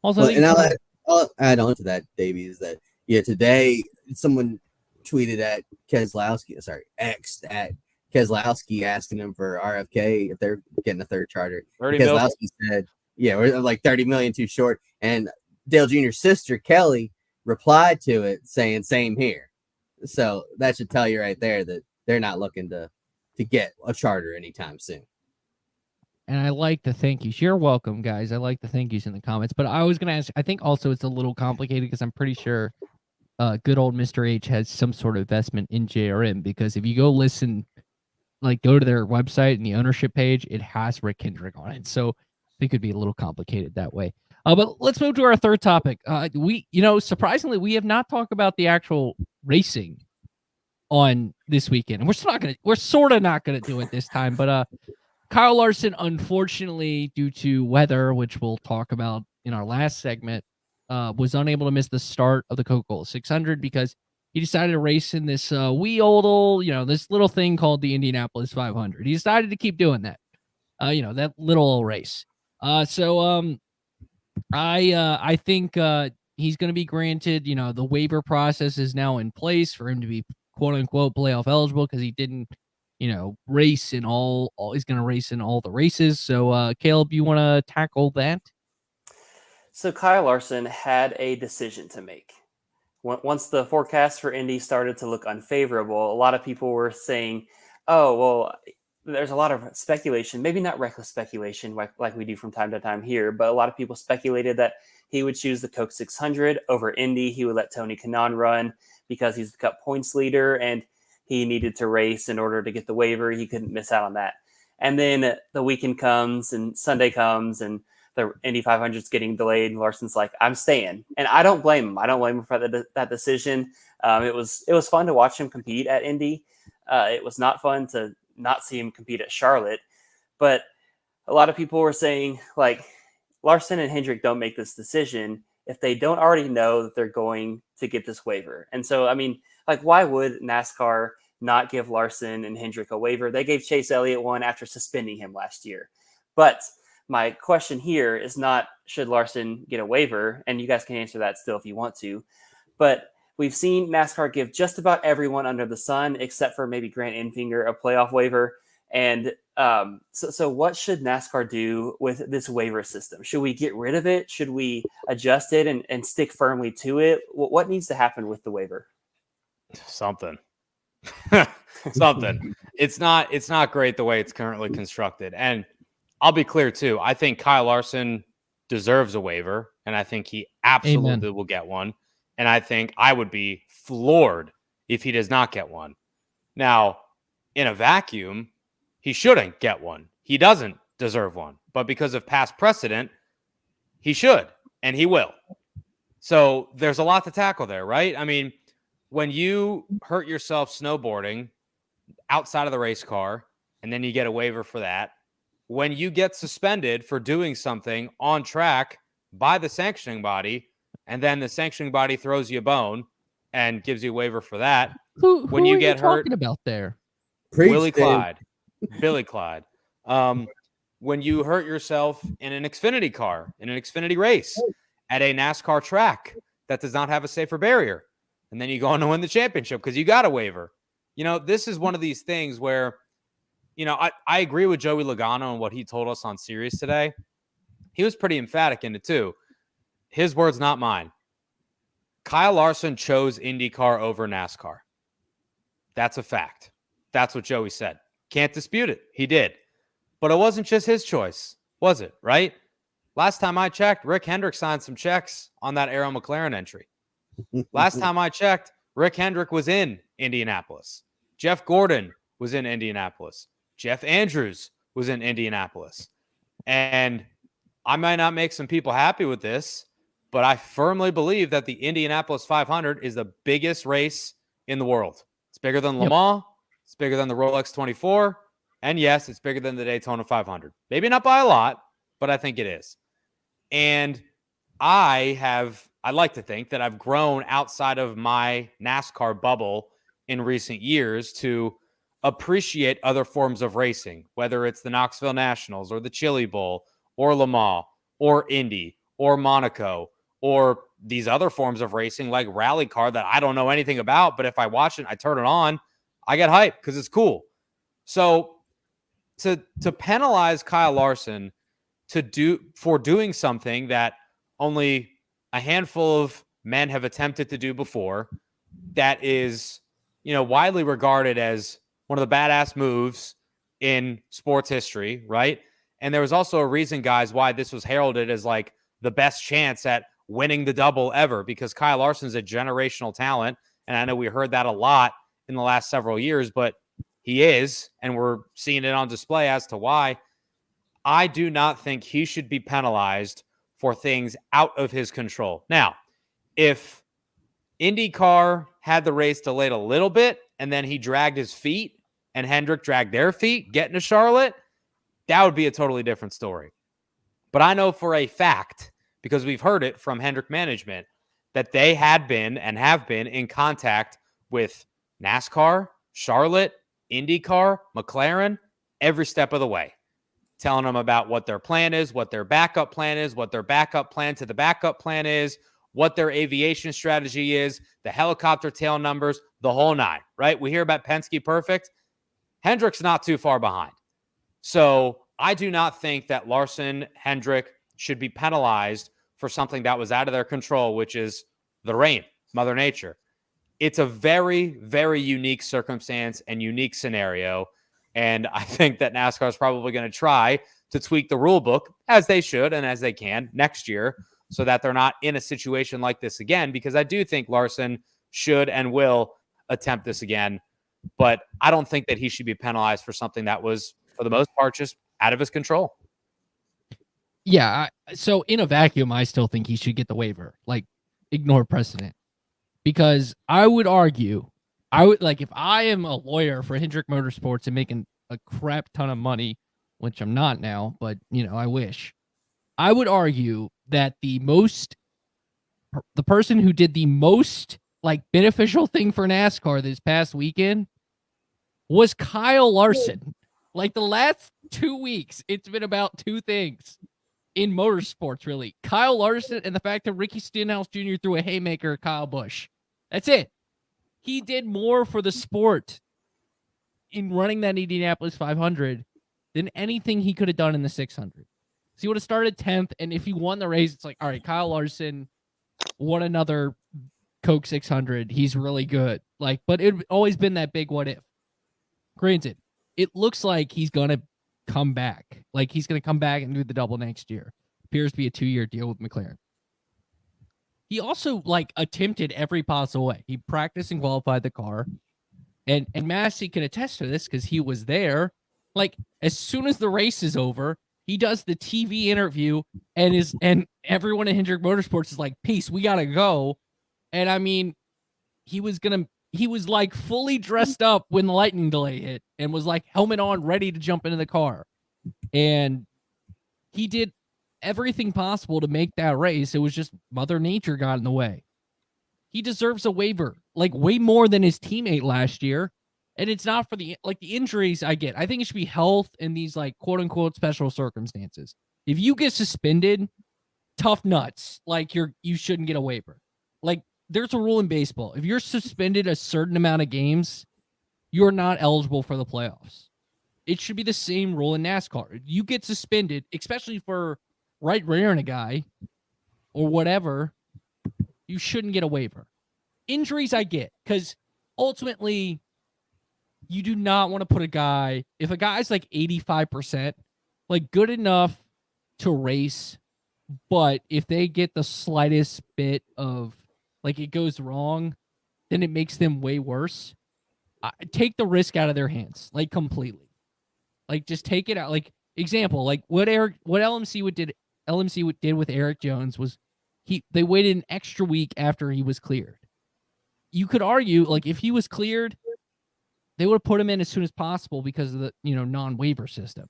Also, Well, and I'll add on to that, Davey, is that today someone tweeted at Xed at Keselowski asking him for RFK if they're getting a third charter. Keselowski said, we're like 30 million too short. And Dale Jr.'s sister, Kelly, replied to it saying, same here. So that should tell you right there that they're not looking to get a charter anytime soon. And I like the thank yous. You're welcome, guys. I like the thank yous in the comments. But I was going to ask, I think also it's a little complicated because I'm pretty sure good old Mr. H has some sort of investment in JRM, because if you go listen, go to their website and the ownership page, it has Rick Hendrick on it. So it could be a little complicated that way. But let's move to our third topic. Surprisingly, we have not talked about the actual racing on this weekend. And we're sort of not going to do it this time, but Kyle Larson, unfortunately, due to weather, which we'll talk about in our last segment, was unable to miss the start of the Coca-Cola 600 because he decided to race in this this little thing called the Indianapolis 500. He decided to keep doing that, that little old race. I think he's going to be granted, the waiver process is now in place for him to be quote unquote playoff eligible because he didn't, race in all he's going to race in all the races. So, Caleb, you want to tackle that? So Kyle Larson had a decision to make. Once the forecast for Indy started to look unfavorable, a lot of people were saying, oh, well, there's a lot of speculation, maybe not reckless speculation like we do from time to time here, but a lot of people speculated that he would choose the Coke 600 over Indy. He would let Tony Kanaan run because he's the Cup points leader and he needed to race in order to get the waiver. He couldn't miss out on that. And then the weekend comes and Sunday comes and the Indy 500 is getting delayed. And Larson's like, I'm staying. And I don't blame him. I don't blame him for that decision. It was fun to watch him compete at Indy. It was not fun to not see him compete at Charlotte. But a lot of people were saying, Larson and Hendrick don't make this decision if they don't already know that they're going to get this waiver. And so, why would NASCAR not give Larson and Hendrick a waiver? They gave Chase Elliott one after suspending him last year. But my question here is not, should Larson get a waiver? And you guys can answer that still if you want to. But we've seen NASCAR give just about everyone under the sun, except for maybe Grant Enfinger, a playoff waiver. And so what should NASCAR do with this waiver system? Should we get rid of it? Should we adjust it and stick firmly to it? What needs to happen with the waiver? Something. Something. It's not great the way it's currently constructed. And I'll be clear too. I think Kyle Larson deserves a waiver, and I think he absolutely will get one. And I think I would be floored if he does not get one. Now, in a vacuum, he shouldn't get one. He doesn't deserve one. But because of past precedent, he should, and he will. So there's a lot to tackle there, right? When you hurt yourself snowboarding outside of the race car, and then you get a waiver for that, when you get suspended for doing something on track by the sanctioning body, and then the sanctioning body throws you a bone and gives you a waiver for that, who when you get hurt, talking about there? Billy Clyde. When you hurt yourself in an Xfinity car, in an Xfinity race, at a NASCAR track that does not have a safer barrier, and then you go on to win the championship because you got a waiver. This is one of these things where, I agree with Joey Logano and what he told us on Sirius today. He was pretty emphatic in it too. His words, not mine. Kyle Larson chose IndyCar over NASCAR. That's a fact. That's what Joey said. Can't dispute it. He did. But it wasn't just his choice, was it? Right? Last time I checked, Rick Hendrick signed some checks on that Arrow McLaren entry. Last time I checked, Rick Hendrick was in Indianapolis. Jeff Gordon was in Indianapolis. Jeff Andrews was in Indianapolis. And I might not make some people happy with this, but I firmly believe that the Indianapolis 500 is the biggest race in the world. It's bigger than Le Mans. It's bigger than the Rolex 24. And yes, it's bigger than the Daytona 500. Maybe not by a lot, but I think it is. And I like to think that I've grown outside of my NASCAR bubble in recent years to appreciate other forms of racing, whether it's the Knoxville Nationals or the Chili Bowl or Le Mans or Indy or Monaco or these other forms of racing like rally car that I don't know anything about, but if I watch it, I turn it on, I get hyped because it's cool. So to penalize Kyle Larson for doing something that only a handful of men have attempted to do before, that is, widely regarded as one of the badass moves in sports history, right? And there was also a reason, guys, why this was heralded as like the best chance at winning the double ever, because Kyle Larson's a generational talent. And I know we heard that a lot in the last several years, but he is, and we're seeing it on display as to why. I do not think he should be penalized for things out of his control. Now, if IndyCar had the race delayed a little bit and then he dragged his feet and Hendrick dragged their feet getting to Charlotte, that would be a totally different story. But I know for a fact, because we've heard it from Hendrick management, that they had been and have been in contact with NASCAR, Charlotte, IndyCar, McLaren, every step of the way, telling them about what their plan is, what their backup plan is, what their backup plan to the backup plan is, what their aviation strategy is, the helicopter tail numbers, the whole nine, right? We hear about Penske perfect. Hendrick's not too far behind. So I do not think that Larson, Hendrick should be penalized for something that was out of their control, which is the rain, Mother Nature. It's a very, very unique circumstance and unique scenario. And I think that NASCAR is probably going to try to tweak the rule book, as they should and as they can next year, so that they're not in a situation like this again, because I do think Larson should and will attempt this again. But I don't think that he should be penalized for something that was, for the most part, just out of his control. Yeah. So in a vacuum, I still think he should get the waiver. Like, ignore precedent. Because I would argue, if I am a lawyer for Hendrick Motorsports and making a crap ton of money, which I'm not now, but I wish, I would argue that the person who did the most beneficial thing for NASCAR this past weekend was Kyle Larson. Like the last 2 weeks, it's been about two things in motorsports, really. Kyle Larson and the fact that Ricky Stenhouse Jr. threw a haymaker at Kyle Busch. That's it. He did more for the sport in running that Indianapolis 500 than anything he could have done in the 600. So he would have started 10th, and if he won the race, it's like, all right, Kyle Larson won another Coke 600. He's really good. But it always been that big what if. Granted, it looks like he's going to come back. Like he's going to come back and do the double next year. Appears to be a 2-year deal with McLaren. He also attempted every possible way. He practiced and qualified the car. And Massie can attest to this because he was there. As soon as the race is over, he does the TV interview and everyone at Hendrick Motorsports is like, peace, we gotta go. And I mean, he was fully dressed up when the lightning delay hit and was helmet on, ready to jump into the car. And he did everything possible to make that race. It was just Mother Nature got in the way. He deserves a waiver, way more than his teammate last year. And it's not for the injuries I get. I think it should be health in these quote unquote special circumstances. If you get suspended, tough nuts. You shouldn't get a waiver. There's a rule in baseball. If you're suspended a certain amount of games, you're not eligible for the playoffs. It should be the same rule in NASCAR. If you get suspended, especially for right rearing a guy or whatever, you shouldn't get a waiver. Injuries I get, because ultimately you do not want to put a guy, if a guy's 85%, good enough to race, but if they get the slightest bit of it goes wrong, then it makes them way worse. Take the risk out of their hands, completely. Just take it out. Example, what LMC did with Eric Jones was They waited an extra week after he was cleared. You could argue, like, if he was cleared, they would have put him in as soon as possible because of the, non-waiver system.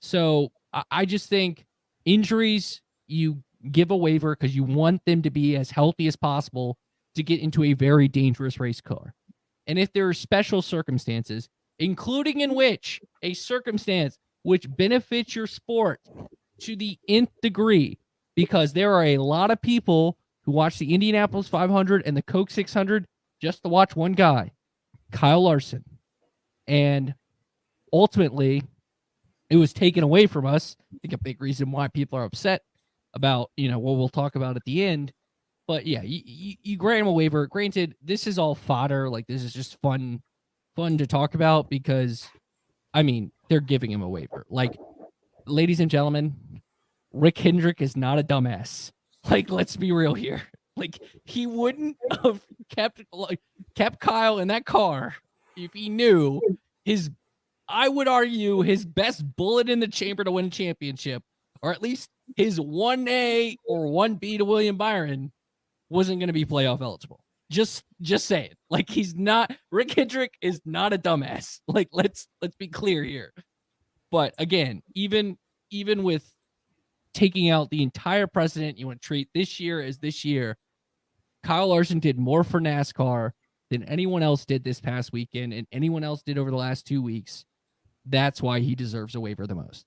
So I just think injuries, you give a waiver because you want them to be as healthy as possible to get into a very dangerous race car. And if there are special circumstances, including in which a circumstance which benefits your sport to the nth degree, because there are a lot of people who watch the Indianapolis 500 and the Coke 600 just to watch one guy, Kyle Larson. And ultimately, it was taken away from us. I think a big reason why people are upset about, what we'll talk about at the end. But yeah, you grant him a waiver. Granted, this is all fodder. Like, this is just fun to talk about because, they're giving him a waiver. Like, ladies and gentlemen, Rick Hendrick is not a dumbass. Like, let's be real here. Like, he wouldn't have kept Kyle in that car if he knew I would argue his best bullet in the chamber to win a championship, or at least his 1A or 1B to William Byron, wasn't going to be playoff eligible. Just saying. Like, Rick Hendrick is not a dumbass. Like, let's be clear here. But again, even with taking out the entire precedent, you want to treat this year as this year, Kyle Larson did more for NASCAR than anyone else did this past weekend and anyone else did over the last 2 weeks. That's why he deserves a waiver the most.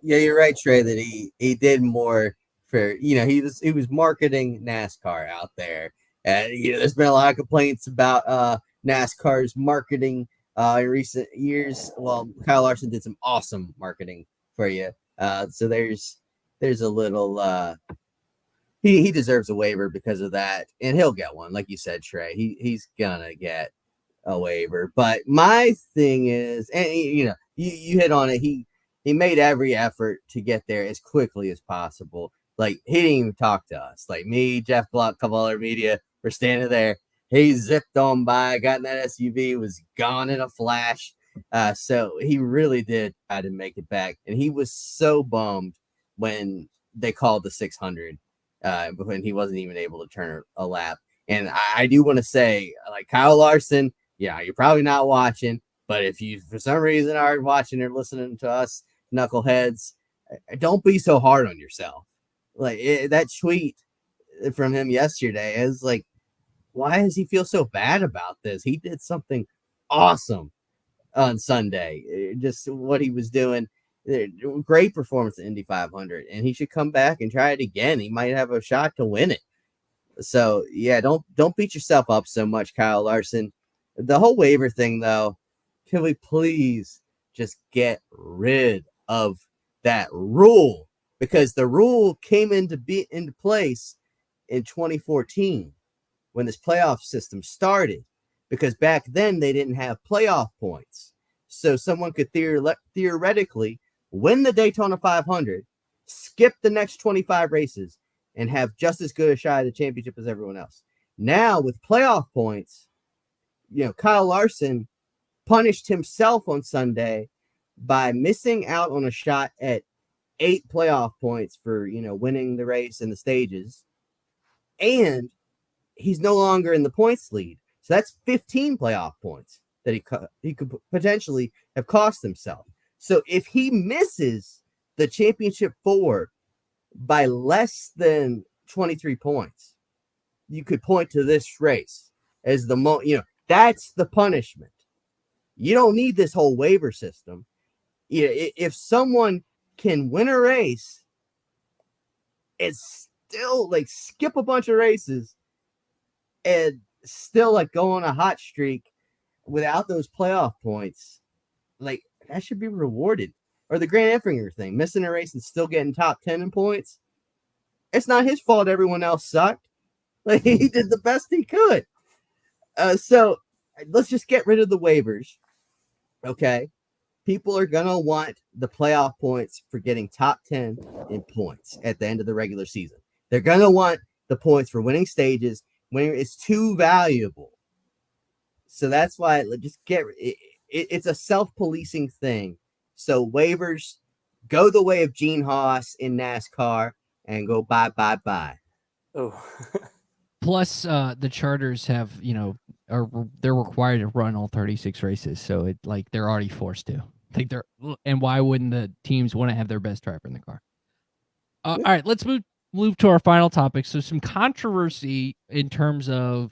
Yeah, you're right, Trey, that he did more for, he was marketing NASCAR out there. And, there's been a lot of complaints about NASCAR's marketing in recent years. Well, Kyle Larson did some awesome marketing for you. So there's a little he deserves a waiver because of that, and he'll get one, like you said, Trey. He's gonna get a waiver. But my thing is, and you hit on it. He made every effort to get there as quickly as possible. Like, he didn't even talk to us. Like, me, Jeff Blunt, a couple other media were standing there. He zipped on by, got in that SUV, was gone in a flash. So he really did try to make it back, and he was so bummed when they called the 600 when he wasn't even able to turn a lap. And I do want to say, like, Kyle Larson, yeah, you're probably not watching, but if you for some reason are watching or listening to us knuckleheads, don't be so hard on yourself. Like, that tweet from him yesterday is like, why does he feel so bad about this? He did something awesome on Sunday. Just what he was doing. Great performance at Indy 500, and he should come back and try it again. He might have a shot to win it. So yeah, don't beat yourself up so much, Kyle Larson. The whole waiver thing, though, can we please just get rid of that rule? Because the rule came into place in 2014 when this playoff system started. Because back then they didn't have playoff points, so someone could theoretically win the Daytona 500, skip the next 25 races, and have just as good a shot at the championship as everyone else. Now, with playoff points, Kyle Larson punished himself on Sunday by missing out on a shot at 8 playoff points for, winning the race and the stages. And he's no longer in the points lead. So that's 15 playoff points that he could potentially have cost himself. So if he misses the championship 4 by less than 23 points, you could point to this race as the that's the punishment. You don't need this whole waiver system. If someone can win a race, it's still like skip a bunch of races and still like go on a hot streak without those playoff points, like, that should be rewarded. Or the Grant Enfinger thing, missing a race and still getting top 10 in points. It's not his fault everyone else sucked. Like, he did the best he could. So let's just get rid of the waivers. Okay. People are going to want the playoff points for getting top 10 in points at the end of the regular season. They're going to want the points for winning stages when it's too valuable. So that's why just it's a self-policing thing. So waivers, go the way of Stewart-Haas in NASCAR and go bye. Oh, Plus, the charters have, they're required to run all 36 races, so they're already forced to. And why wouldn't the teams want to have their best driver in the car? All right, let's move to our final topic. So some controversy in terms of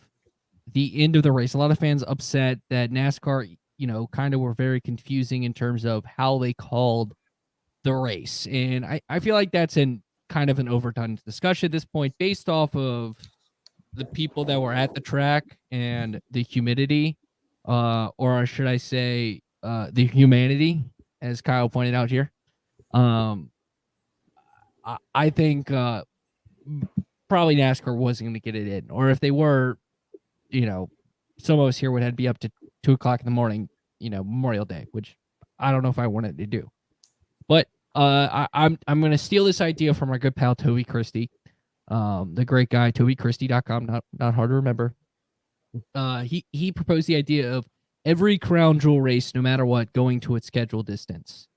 the end of the race. A lot of fans upset that NASCAR, kind of were very confusing in terms of how they called the race. And I feel like that's kind of an overdone discussion at this point based off of the people that were at the track and the humidity, or should I say, the humanity, as Kyle pointed out here. I think probably NASCAR wasn't going to get it in, or if they were, some of us here would have to be up to 2:00 in the morning, Memorial Day, which I don't know if I wanted to do. But I'm going to steal this idea from our good pal Toby Christie, the great guy, TobyChristie.com, not hard to remember. He proposed the idea of every crown jewel race, no matter what, going to its scheduled distance.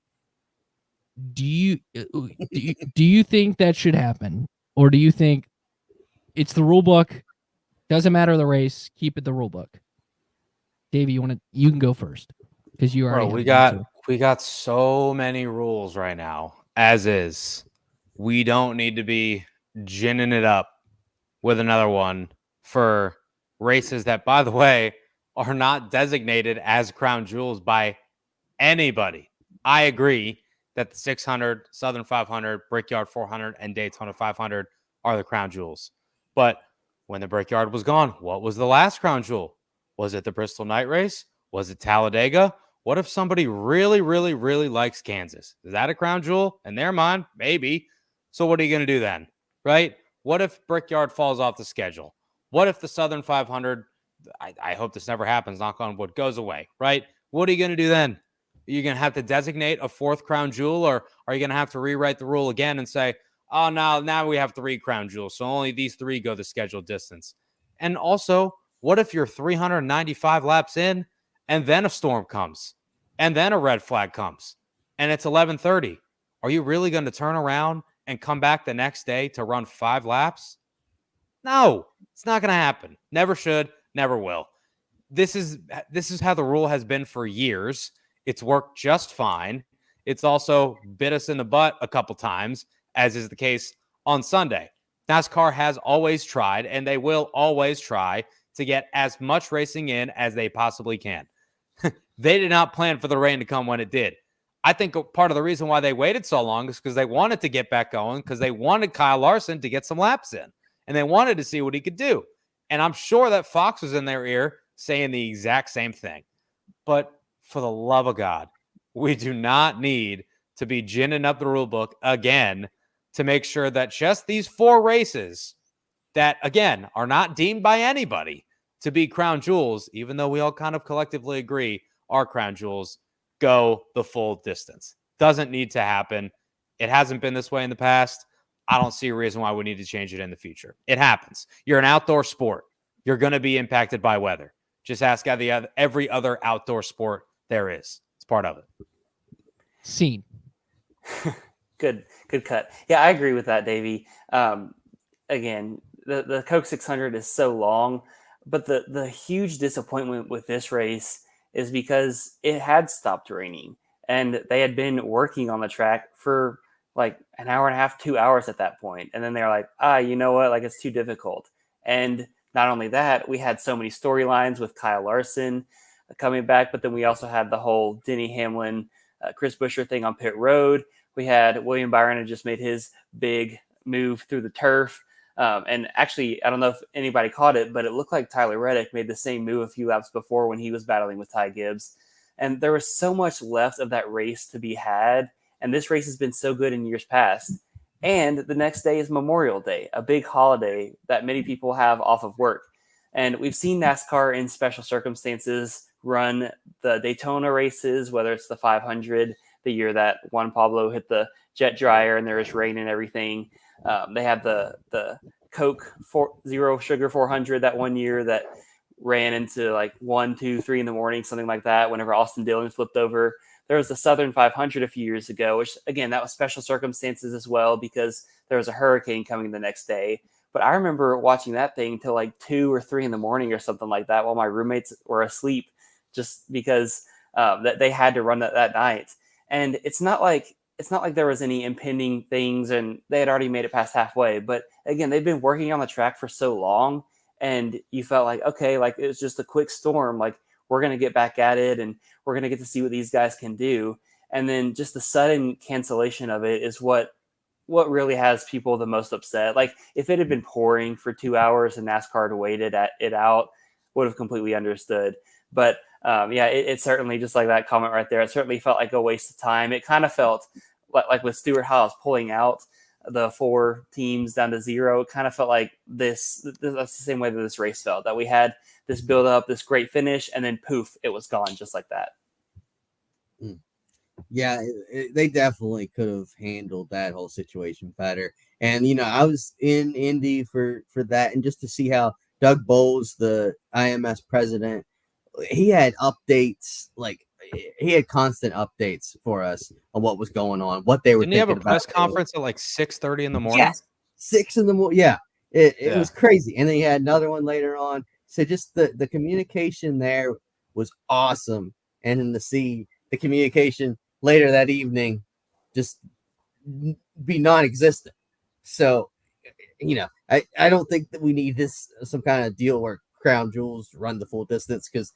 Do you think that should happen, or do you think it's the rule book? Doesn't matter the race, keep it the rule book. Davey, you can go first because you already. Bro, we got so many rules right now. As is, we don't need to be ginning it up with another one for races that, by the way, are not designated as crown jewels by anybody. I agree that the 600, Southern 500, Brickyard 400, and Daytona 500 are the crown jewels. But when the Brickyard was gone, what was the last crown jewel? Was it the Bristol Night Race? Was it Talladega? What if somebody really, really, really likes Kansas? Is that a crown jewel? In their mind, maybe. So what are you going to do then, right? What if Brickyard falls off the schedule? What if the Southern 500, I hope this never happens, knock on wood, goes away, right? What are you going to do then? Are you going to have to designate a fourth crown jewel, or are you going to have to rewrite the rule again and say, oh, now we have 3 crown jewels, so only these 3 go the scheduled distance? And also, what if you're 395 laps in and then a storm comes and then a red flag comes and it's 11:30? Are you really going to turn around and come back the next day to run 5 laps? No, it's not going to happen. Never should, never will. This is how the rule has been for years. It's worked just fine. It's also bit us in the butt a couple times, as is the case on Sunday. NASCAR has always tried, and they will always try to get as much racing in as they possibly can. They did not plan for the rain to come when it did. I think part of the reason why they waited so long is because they wanted to get back going, because they wanted Kyle Larson to get some laps in, and they wanted to see what he could do. And I'm sure that Fox was in their ear saying the exact same thing. But for the love of God, we do not need to be ginning up the rule book again to make sure that just these 4 races that, again, are not deemed by anybody to be crown jewels, even though we all kind of collectively agree are crown jewels, go the full distance. Doesn't need to happen. It hasn't been this way in the past. I don't see a reason why we need to change it in the future. It happens. You're an outdoor sport. You're going to be impacted by weather. Just ask every other outdoor sport there is. It's part of it. Scene. good cut. Yeah, I agree with that, Davey. Again, the Coke 600 is so long, but the huge disappointment with this race is because it had stopped raining and they had been working on the track for like an hour and a half, 2 hours at that point. And then they're like, you know what? Like, it's too difficult. And not only that, we had so many storylines with Kyle Larson coming back, but then we also had the whole Denny Hamlin, Chris Buescher thing on pit road. We had William Byron had just made his big move through the turf. And actually, I don't know if anybody caught it, but it looked like Tyler Reddick made the same move a few laps before when he was battling with Ty Gibbs. And there was so much left of that race to be had. And this race has been so good in years past. And the next day is Memorial Day, a big holiday that many people have off of work. And we've seen NASCAR in special circumstances run the Daytona races, whether it's the 500, the year that Juan Pablo hit the jet dryer and there was rain and everything. They had the Coke Zero Sugar 400 that one year that ran into like 1, 2, 3 in the morning, something like that, whenever Austin Dillon flipped over. There was the Southern 500 a few years ago, which, again, that was special circumstances as well because there was a hurricane coming the next day. But I remember watching that thing till like 2 or 3 in the morning or something like that while my roommates were asleep, just because that they had to run that night. And it's not like there was any impending things and they had already made it past halfway. But again, they've been working on the track for so long, and you felt like, okay, like it was just a quick storm. Like we're going to get back at it and we're going to get to see what these guys can do. And then just the sudden cancellation of it is what really has people the most upset. Like if it had been pouring for 2 hours and NASCAR had waited it out, would have completely understood. But it certainly, just like that comment right there, it certainly felt like a waste of time. It kind of felt like with Stewart-Haas pulling out the 4 teams down to 0, it kind of felt like that's the same way that this race felt, that we had this build up, this great finish, and then poof, it was gone just like that. Yeah, they definitely could have handled that whole situation better. And, I was in Indy for that, and just to see how Doug Bowles, the IMS president, he had updates, like he had constant updates for us on what was going on, what they were Didn't he have a thinking press about. conference at like 6:30 in the morning? Yes, 6 in the morning. Yeah, it was crazy. And then he had another one later on. So just the communication there was awesome. And then to see the communication later that evening just be non-existent. So, I don't think that we need some kind of deal where Crown Jewels run the full distance, because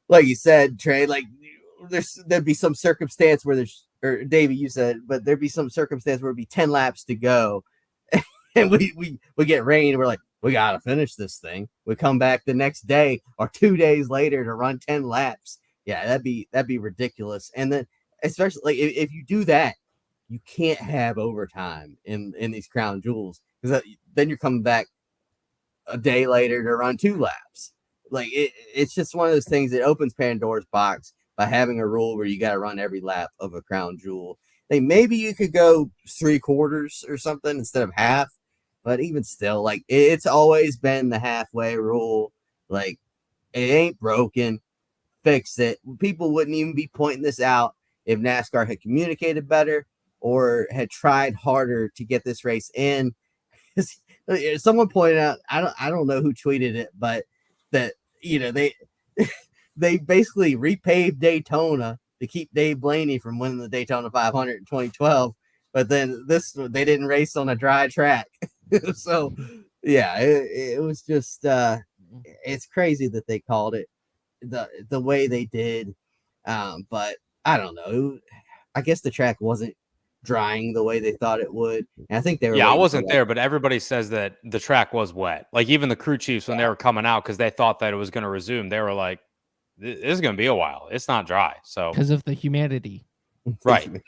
like you said, Trey, like there'd be some circumstance where or Davey, you said, but there'd be some circumstance where it'd be 10 laps to go and we get rain and we're like, we got to finish this thing. We come back the next day or 2 days later to run 10 laps. Yeah, that'd be ridiculous. And then especially like if you do that, you can't have overtime in these Crown Jewels, because then you're coming back a day later to run 2 laps. Like it's just one of those things that opens Pandora's box by having a rule where you got to run every lap of a Crown Jewel. Like maybe you could go 3/4 or something instead of half, but even still, like it's always been the halfway rule. Like it ain't broken, fix it. People wouldn't even be pointing this out if NASCAR had communicated better or had tried harder to get this race in. Someone pointed out, I don't know who tweeted it, but that they basically repaved Daytona to keep Dave Blaney from winning the Daytona 500 in 2012, but then they didn't race on a dry track. So yeah, it was just it's crazy that they called it the way they did, but I don't know. I guess the track wasn't drying the way they thought it would. And I think they were. Yeah, I wasn't there, but everybody says that the track was wet. Like even the crew chiefs, when they were coming out, because they thought that it was going to resume, they were like, "This is going to be a while. It's not dry." So because of the humidity, right?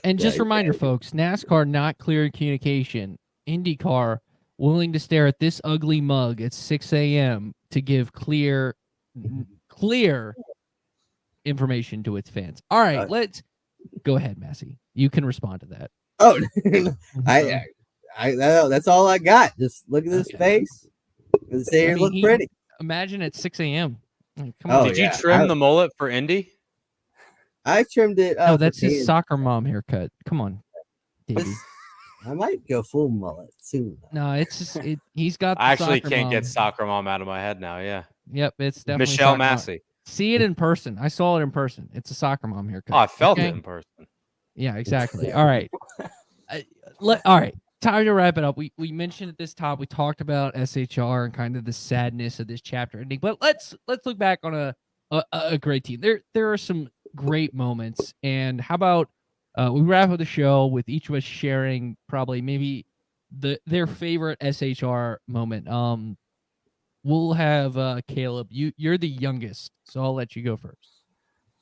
And just reminder, folks: NASCAR not clear communication. IndyCar willing to stare at this ugly mug at 6 a.m. to give clear information to its fans. All right, let's go ahead, Massie. You can respond to that. Oh, I that's all I got. Just look at his face and say it look pretty. Imagine at 6 a.m. Come on. Did you trim the mullet for Indy? I trimmed it. No, that's his soccer mom haircut. Come on, Davey. I might go full mullet soon. No, it's just he's got. I actually can't get soccer mom out of my head now. Yeah. Yep, it's definitely Michelle Massie. See it in person. I saw it in person. It's a soccer mom haircut. Oh, I felt it in person. Yeah, exactly. All right. All right. Time to wrap it up. We mentioned at this top, we talked about SHR and kind of the sadness of this chapter ending. But let's look back on a great team. There are some great moments. And how about we wrap up the show with each of us sharing probably maybe their favorite SHR moment. We'll have Caleb. You're the youngest, so I'll let you go first.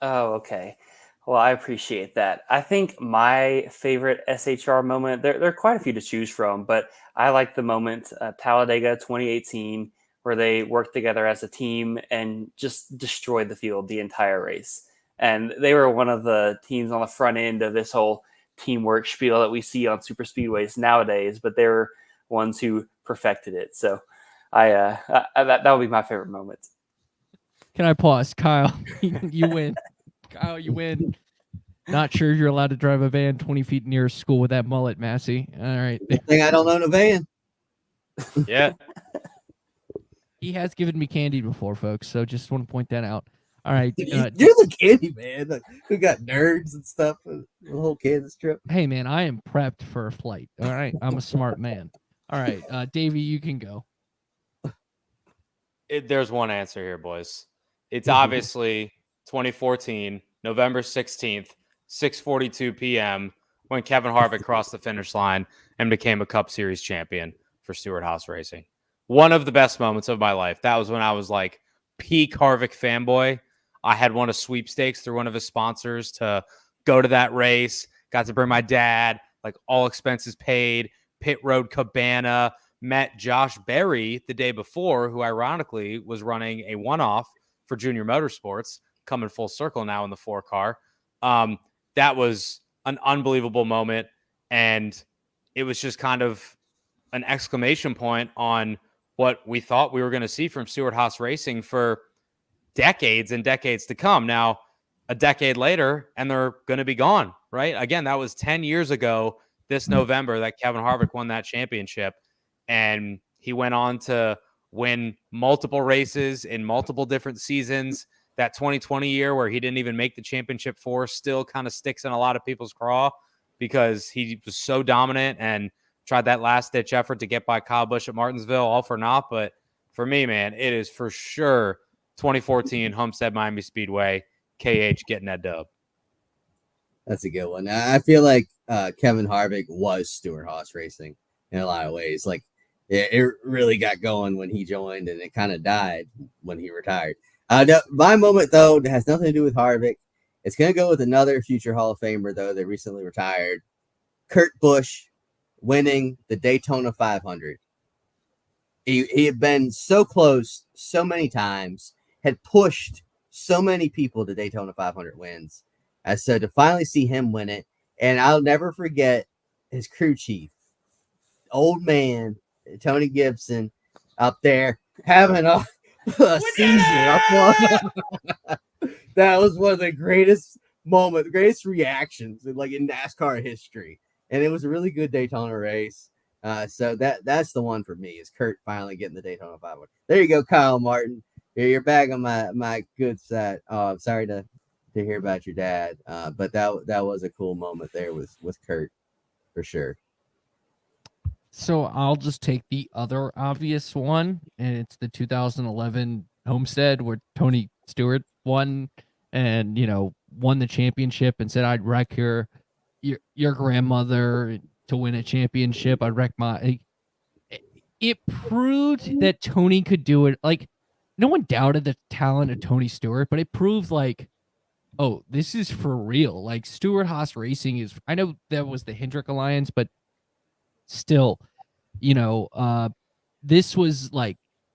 Oh, okay. Well, I appreciate that. I think my favorite SHR moment, there are quite a few to choose from, but I like the moment Talladega 2018, where they worked together as a team and just destroyed the field the entire race. And they were one of the teams on the front end of this whole teamwork spiel that we see on super speedways nowadays, but they were ones who perfected it. So that would be my favorite moment. Can I pause? Kyle, you win. Kyle, you win. Not sure you're allowed to drive a van 20 feet near school with that mullet, Massie. All right. Good thing I don't own a van. Yeah. He has given me candy before, folks. So just want to point that out. All right. You're the candy man. Like, we got nerds and stuff. The whole Kansas trip. Hey, man, I am prepped for a flight. All right. I'm a smart man. All right. Davey, you can go. There's one answer here, boys. It's obviously 2014, November 16th, 6:42 p.m. when Kevin Harvick crossed the finish line and became a Cup Series champion for Stewart-Haas Racing. One of the best moments of my life. That was when I was like peak Harvick fanboy. I had won a sweepstakes through one of his sponsors to go to that race. Got to bring my dad, like all expenses paid, pit road cabana. Met Josh Berry the day before, who ironically was running a one-off for Junior Motorsports, coming full circle now in the 4-car. That was an unbelievable moment, and it was just kind of an exclamation point on what we thought we were going to see from Stewart-Haas Racing for decades and decades to come. Now, a decade later, and they're going to be gone, right? Again, that was 10 years ago this November that Kevin Harvick won that championship. And he went on to win multiple races in multiple different seasons. That 2020 year where he didn't even make the championship four still kind of sticks in a lot of people's craw because he was so dominant and tried that last-ditch effort to get by Kyle Busch at Martinsville, all for naught. But for me, man, it is for sure 2014 Homestead Miami Speedway, KH getting that dub. That's a good one. I feel like Kevin Harvick was Stewart-Haas Racing in a lot of ways. Like, it really got going when he joined, and it kind of died when he retired. My moment, though, has nothing to do with Harvick. It's going to go with another future Hall of Famer, though, that recently retired. Kurt Busch winning the Daytona 500. He had been so close so many times, had pushed so many people to Daytona 500 wins. So to finally see him win it, and I'll never forget his crew chief, old man, Tony Gibson, up there having a seizure. That was one of the greatest moments, greatest reactions in NASCAR history. And it was a really good Daytona race. So that's the one for me, is Kurt finally getting the Daytona 500. There you go, Kyle Martin. You're back on my good side. Oh, I'm sorry to hear about your dad. But that was a cool moment there with Kurt, for sure. So I'll just take the other obvious one, and it's the 2011 Homestead where Tony Stewart won and, won the championship and said, I'd wreck your grandmother to win a championship. I'd wreck it proved that Tony could do it. Like, no one doubted the talent of Tony Stewart, but it proved oh, this is for real. Like, Stewart-Haas Racing is, I know that was the Hendrick Alliance, but still, this was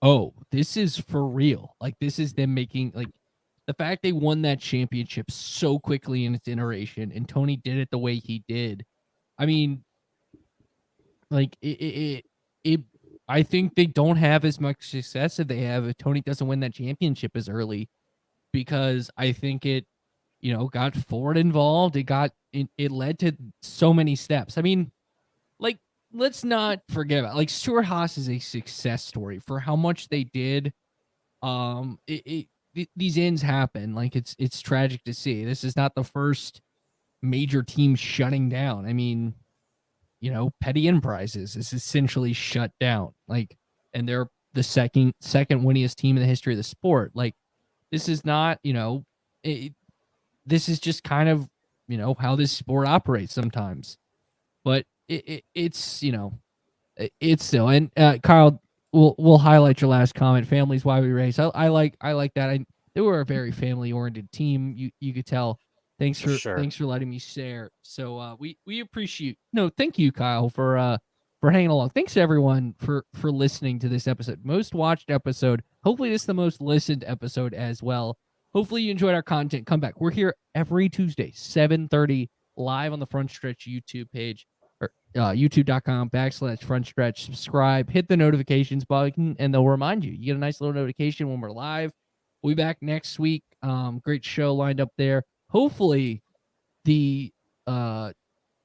oh, this is for real. Like, this is them making, the fact they won that championship so quickly in its iteration, and Tony did it the way he did. I mean, I think they don't have as much success as they have if Tony doesn't win that championship as early, because I think it, got Ford involved. It led to so many steps. I mean, let's not forget about Stewart-Haas is a success story for how much they did. These ends happen. It's tragic to see. This is not the first major team shutting down. I mean, Petty Enterprises is essentially shut down. And they're the second winningest team in the history of the sport. This is not, this is just kind of, how this sport operates sometimes. But it's it's still. And Kyle, we'll highlight your last comment. Family's why we race. I like that. They were a very family oriented team. You could tell. Thanks for letting me share. So we appreciate. No, thank you, Kyle, for hanging along. Thanks everyone for listening to this episode. Most watched episode. Hopefully this is the most listened episode as well. Hopefully you enjoyed our content. Come back. We're here every Tuesday, 7:30, live on the Front Stretch YouTube page, or youtube.com/Front Stretch. Subscribe, hit the notifications button, and they'll remind you. You get a nice little notification when we're live. We'll be back next week. Great show lined up there. Hopefully the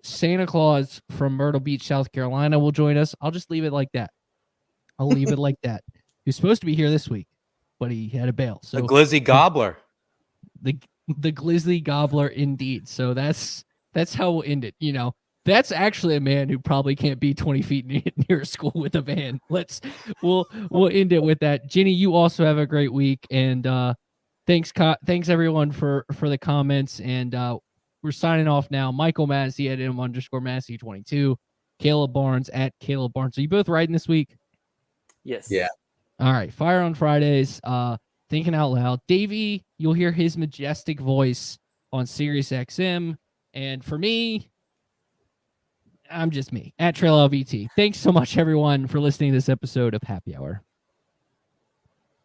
Santa Claus from Myrtle Beach, South Carolina will join us. I'll just leave it like that. I'll leave it like that. He was supposed to be here this week, but he had a bail. So The Glizzy Gobbler. the Glizzy Gobbler indeed. So that's how we'll end it. You know, that's actually a man who probably can't be 20 feet near a school with a van. We'll end it with that. Jenny, you also have a great week, and thanks everyone for the comments, and we're signing off now. Michael Massie at @M_Massie22, Caleb Barnes at Caleb Barnes. Are you both riding this week? Yes. Yeah. All right, Fire on Fridays. Thinking Out Loud. Davey, you'll hear his majestic voice on Sirius XM. And for me, I'm just me at Trey Lyle VT. Thanks so much, everyone, for listening to this episode of Happy Hour.